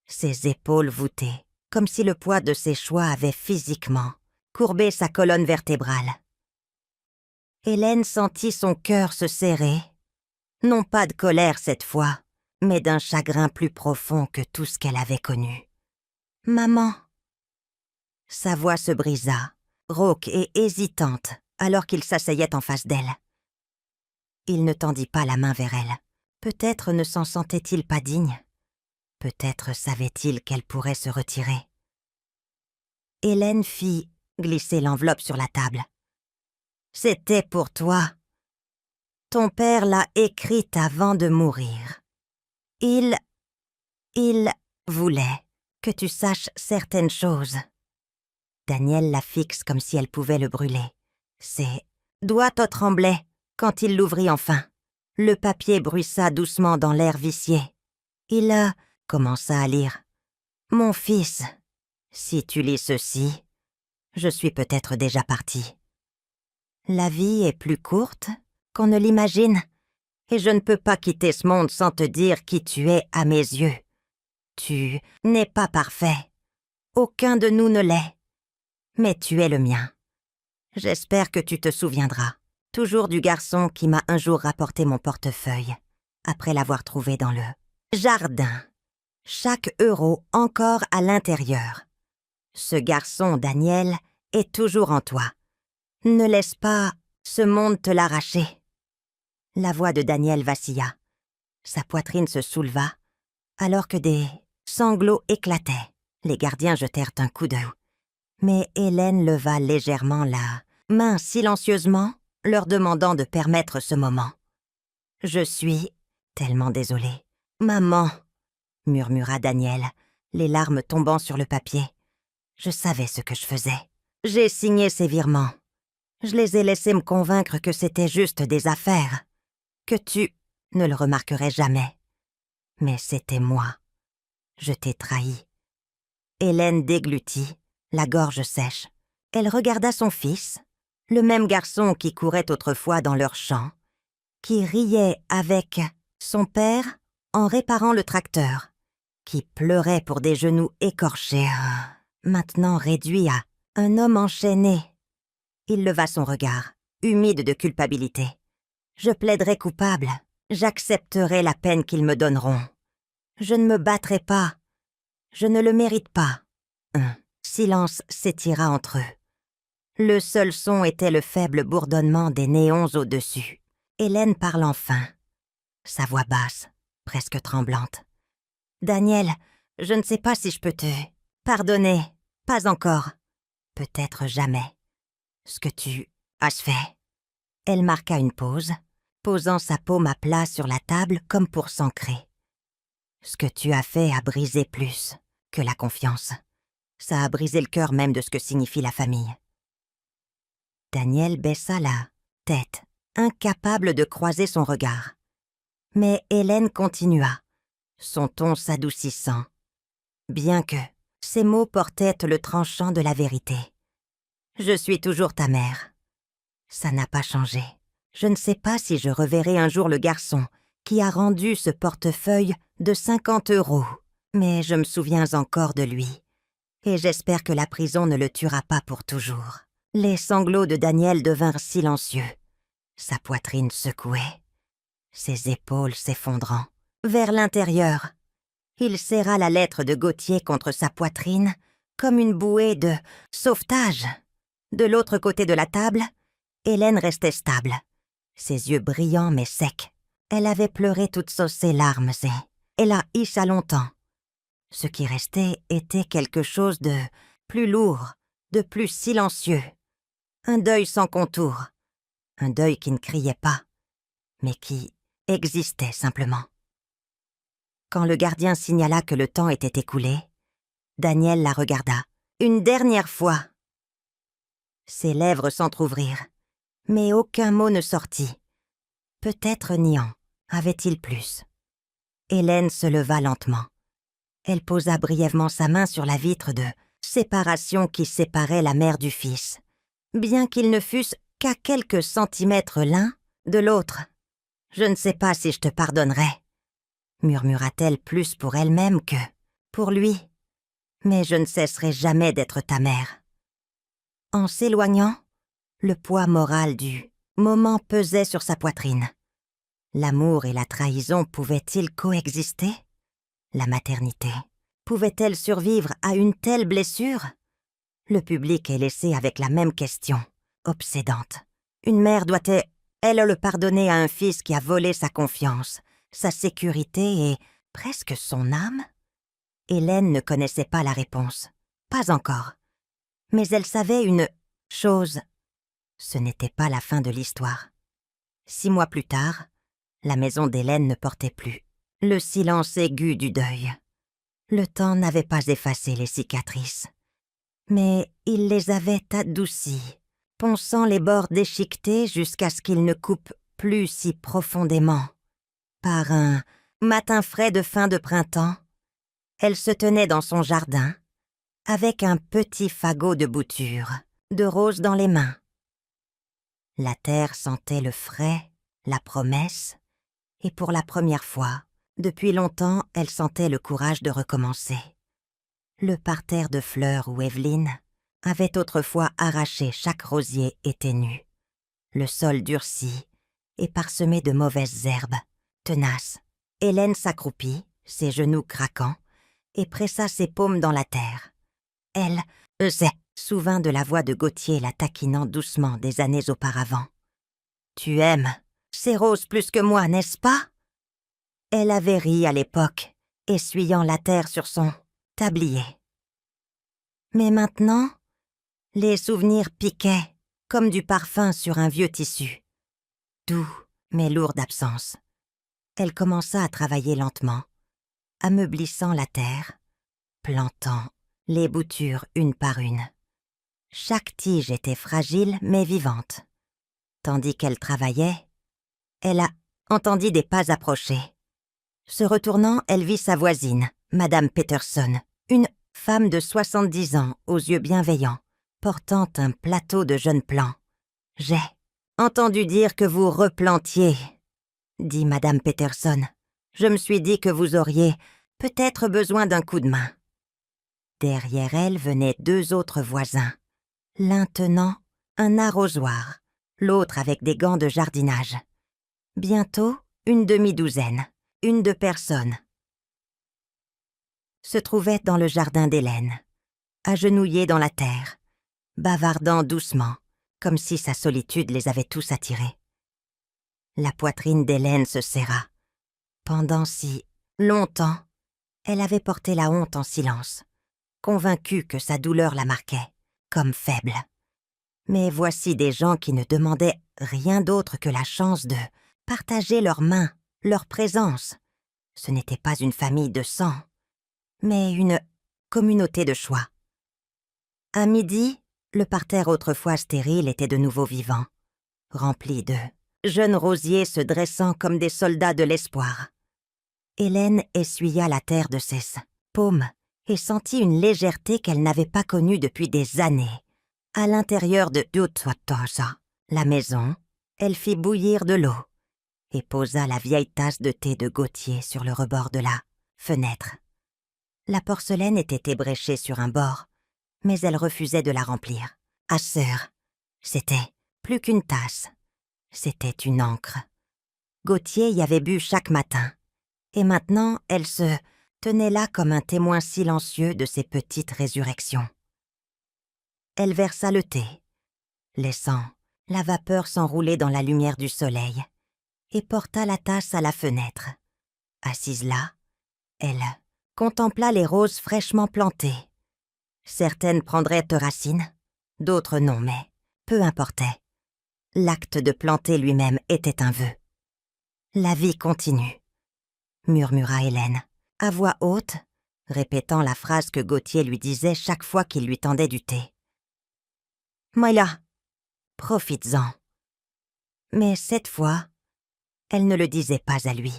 ses épaules voûtées, comme si le poids de ses choix avait physiquement courbé sa colonne vertébrale. Hélène sentit son cœur se serrer, non pas de colère cette fois, mais d'un chagrin plus profond que tout ce qu'elle avait connu. « Maman !» Sa voix se brisa, rauque et hésitante, alors qu'il s'asseyait en face d'elle. Il ne tendit pas la main vers elle. Peut-être ne s'en sentait-il pas digne. Peut-être savait-il qu'elle pourrait se retirer. Hélène fit glisser l'enveloppe sur la table. « C'était pour toi. Ton père l'a écrite avant de mourir. Il voulait que tu saches certaines choses. » Daniel la fixe comme si elle pouvait le brûler. Ses doigts tremblaient quand il l'ouvrit enfin. Le papier bruissa doucement dans l'air vicié. Il commença à lire. « Mon fils, si tu lis ceci, je suis peut-être déjà parti. La vie est plus courte qu'on ne l'imagine, et je ne peux pas quitter ce monde sans te dire qui tu es à mes yeux. Tu n'es pas parfait. Aucun de nous ne l'est. Mais tu es le mien. J'espère que tu te souviendras, toujours du garçon qui m'a un jour rapporté mon portefeuille, après l'avoir trouvé dans le jardin. Chaque euro encore à l'intérieur. Ce garçon, Daniel, est toujours en toi. Ne laisse pas ce monde te l'arracher. » La voix de Daniel vacilla. Sa poitrine se souleva, alors que des sanglots éclataient. Les gardiens jetèrent un coup d'œil. Mais Hélène leva légèrement la main silencieusement, leur demandant de permettre ce moment. « Je suis tellement désolée. Maman !» murmura Daniel, les larmes tombant sur le papier. « Je savais ce que je faisais. J'ai signé ces virements. Je les ai laissés me convaincre que c'était juste des affaires, que tu ne le remarquerais jamais. Mais c'était moi. Je t'ai trahi. » Hélène déglutit, la gorge sèche. Elle regarda son fils, le même garçon qui courait autrefois dans leur champ, qui riait avec son père en réparant le tracteur, qui pleurait pour des genoux écorchés, maintenant réduit à un homme enchaîné. Il leva son regard, humide de culpabilité. « Je plaiderai coupable, j'accepterai la peine qu'ils me donneront. Je ne me battrai pas, je ne le mérite pas. » Un silence s'étira entre eux. Le seul son était le faible bourdonnement des néons au-dessus. Hélène parle enfin, sa voix basse, presque tremblante. « Daniel, je ne sais pas si je peux te pardonner, pas encore, peut-être jamais. Ce que tu as fait. » Elle marqua une pause, posant sa paume à plat sur la table comme pour s'ancrer. Ce que tu as fait a brisé plus que la confiance. Ça a brisé le cœur même de ce que signifie la famille. » Daniel baissa la tête, incapable de croiser son regard. Mais Hélène continua, son ton s'adoucissant, bien que ses mots portaient le tranchant de la vérité. « Je suis toujours ta mère. Ça n'a pas changé. Je ne sais pas si je reverrai un jour le garçon qui a rendu ce portefeuille de 50 €, mais je me souviens encore de lui. Et j'espère que la prison ne le tuera pas pour toujours. » Les sanglots de Daniel devinrent silencieux. Sa poitrine secouait, ses épaules s'effondrant. Vers l'intérieur, il serra la lettre de Gauthier contre sa poitrine comme une bouée de sauvetage. De l'autre côté de la table, Hélène restait stable, ses yeux brillants mais secs. Elle avait pleuré toutes ses larmes et elle a ça longtemps. Ce qui restait était quelque chose de plus lourd, de plus silencieux. Un deuil sans contour, un deuil qui ne criait pas, mais qui existait simplement. Quand le gardien signala que le temps était écoulé, Daniel la regarda, une dernière fois. Ses lèvres s'entr'ouvrirent, mais aucun mot ne sortit. Peut-être niant, avait-il plus. Hélène se leva lentement. Elle posa brièvement sa main sur la vitre de séparation qui séparait la mère du fils, bien qu'ils ne fussent qu'à quelques centimètres l'un de l'autre. « Je ne sais pas si je te pardonnerai, » murmura-t-elle plus pour elle-même que pour lui, « mais je ne cesserai jamais d'être ta mère. » En s'éloignant, le poids moral du moment pesait sur sa poitrine. L'amour et la trahison pouvaient-ils coexister? La maternité pouvait-elle survivre à une telle blessure? Le public est laissé avec la même question, obsédante. Une mère doit-elle le pardonner à un fils qui a volé sa confiance, sa sécurité et presque son âme? Hélène ne connaissait pas la réponse. Pas encore. Mais elle savait une chose. Ce n'était pas la fin de l'histoire. 6 mois plus tard, la maison d'Hélène ne portait plus. Le silence aigu du deuil. Le temps n'avait pas effacé les cicatrices, mais il les avait adoucies, ponçant les bords déchiquetés jusqu'à ce qu'ils ne coupent plus si profondément. Par un matin frais de fin de printemps, elle se tenait dans son jardin, avec un petit fagot de bouture, de roses dans les mains. La terre sentait le frais, la promesse, et pour la première fois, depuis longtemps, elle sentait le courage de recommencer. Le parterre de fleurs où Evelyne avait autrefois arraché chaque rosier était nu. Le sol durci et parsemé de mauvaises herbes, tenaces. Hélène s'accroupit, ses genoux craquants, et pressa ses paumes dans la terre. Elle se souvint de la voix de Gauthier la taquinant doucement des années auparavant. « Tu aimes ces roses plus que moi, n'est-ce pas ?» Elle avait ri à l'époque, essuyant la terre sur son tablier. Mais maintenant, les souvenirs piquaient comme du parfum sur un vieux tissu. Doux, mais lourd d'absence. Elle commença à travailler lentement, ameublissant la terre, plantant les boutures une par une. Chaque tige était fragile mais vivante. Tandis qu'elle travaillait, elle entendit des pas approcher. Se retournant, elle vit sa voisine, Madame Peterson, une femme de 70 ans aux yeux bienveillants, portant un plateau de jeunes plants. « J'ai entendu dire que vous replantiez, » dit Madame Peterson. « Je me suis dit que vous auriez peut-être besoin d'un coup de main. » Derrière elle venaient 2 autres voisins, l'un tenant un arrosoir, l'autre avec des gants de jardinage. Bientôt, une demi-douzaine, une de personnes, se trouvaient dans le jardin d'Hélène, agenouillés dans la terre, bavardant doucement, comme si sa solitude les avait tous attirés. La poitrine d'Hélène se serra. Pendant si longtemps, elle avait porté la honte en silence, convaincue que sa douleur la marquait, comme faible. Mais voici des gens qui ne demandaient rien d'autre que la chance de partager leurs mains, leur présence, Ce n'était pas une famille de sang, mais une communauté de choix. À midi, le parterre autrefois stérile était de nouveau vivant, rempli de jeunes rosiers se dressant comme des soldats de l'espoir. Hélène essuya la terre de ses paumes et sentit une légèreté qu'elle n'avait pas connue depuis des années. À l'intérieur de Dutwatosa, la maison, elle fit bouillir de l'eau et posa la vieille tasse de thé de Gauthier sur le rebord de la fenêtre. La porcelaine était ébréchée sur un bord, mais elle refusait de la remplir. Ah sœur, c'était plus qu'une tasse, c'était une encre. Gauthier y avait bu chaque matin, et maintenant elle se tenait là comme un témoin silencieux de ses petites résurrections. Elle versa le thé, laissant la vapeur s'enrouler dans la lumière du soleil, et porta la tasse à la fenêtre. Assise là, elle contempla les roses fraîchement plantées. Certaines prendraient racines, d'autres non, mais peu importait. L'acte de planter lui-même était un vœu. « La vie continue », murmura Hélène, à voix haute, répétant la phrase que Gauthier lui disait chaque fois qu'il lui tendait du thé. « Maïla, profites-en. » Mais cette fois, elle ne le disait pas à lui.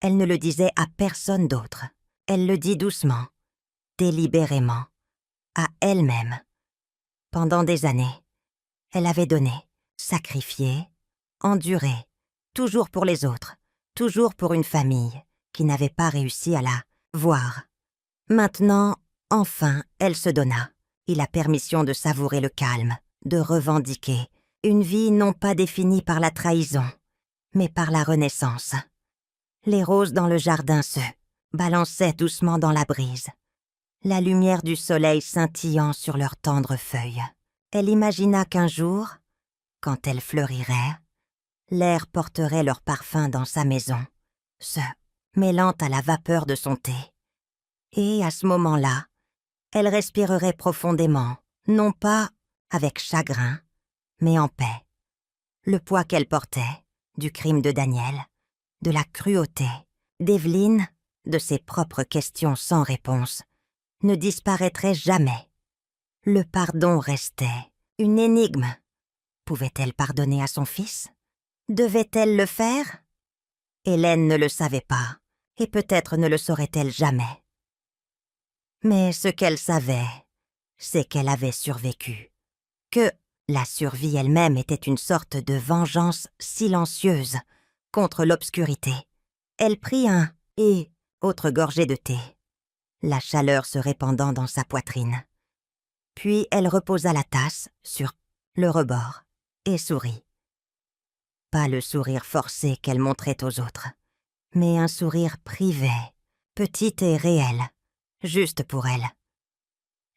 Elle ne le disait à personne d'autre. Elle le dit doucement, délibérément, à elle-même. Pendant des années, elle avait donné, sacrifié, enduré, toujours pour les autres, toujours pour une famille qui n'avait pas réussi à la voir. Maintenant, enfin, elle se donna, et la permission de savourer le calme, de revendiquer une vie non pas définie par la trahison, mais par la renaissance. Les roses dans le jardin se balançaient doucement dans la brise, la lumière du soleil scintillant sur leurs tendres feuilles. Elle imagina qu'un jour, quand elles fleuriraient, l'air porterait leur parfum dans sa maison, se mêlant à la vapeur de son thé. Et à ce moment-là, elle respirerait profondément, non pas avec chagrin, mais en paix. Le poids qu'elle portait, du crime de Daniel, de la cruauté d'Evelyne, de ses propres questions sans réponse, ne disparaîtrait jamais. Le pardon restait une énigme. Pouvait-elle pardonner à son fils? Devait-elle le faire? Hélène ne le savait pas, et peut-être ne le saurait-elle jamais. Mais ce qu'elle savait, c'est qu'elle avait survécu, que la survie elle-même était une sorte de vengeance silencieuse contre l'obscurité. Elle prit un et autre gorgée de thé, la chaleur se répandant dans sa poitrine. Puis elle reposa la tasse sur le rebord et sourit. Pas le sourire forcé qu'elle montrait aux autres, mais un sourire privé, petit et réel, juste pour elle.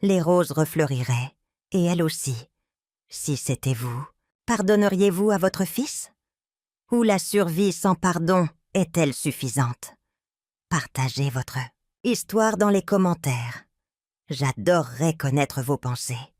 Les roses refleuriraient, et elle aussi. Si c'était vous, pardonneriez-vous à votre fils? Ou la survie sans pardon est-elle suffisante? Partagez votre histoire dans les commentaires. J'adorerais connaître vos pensées.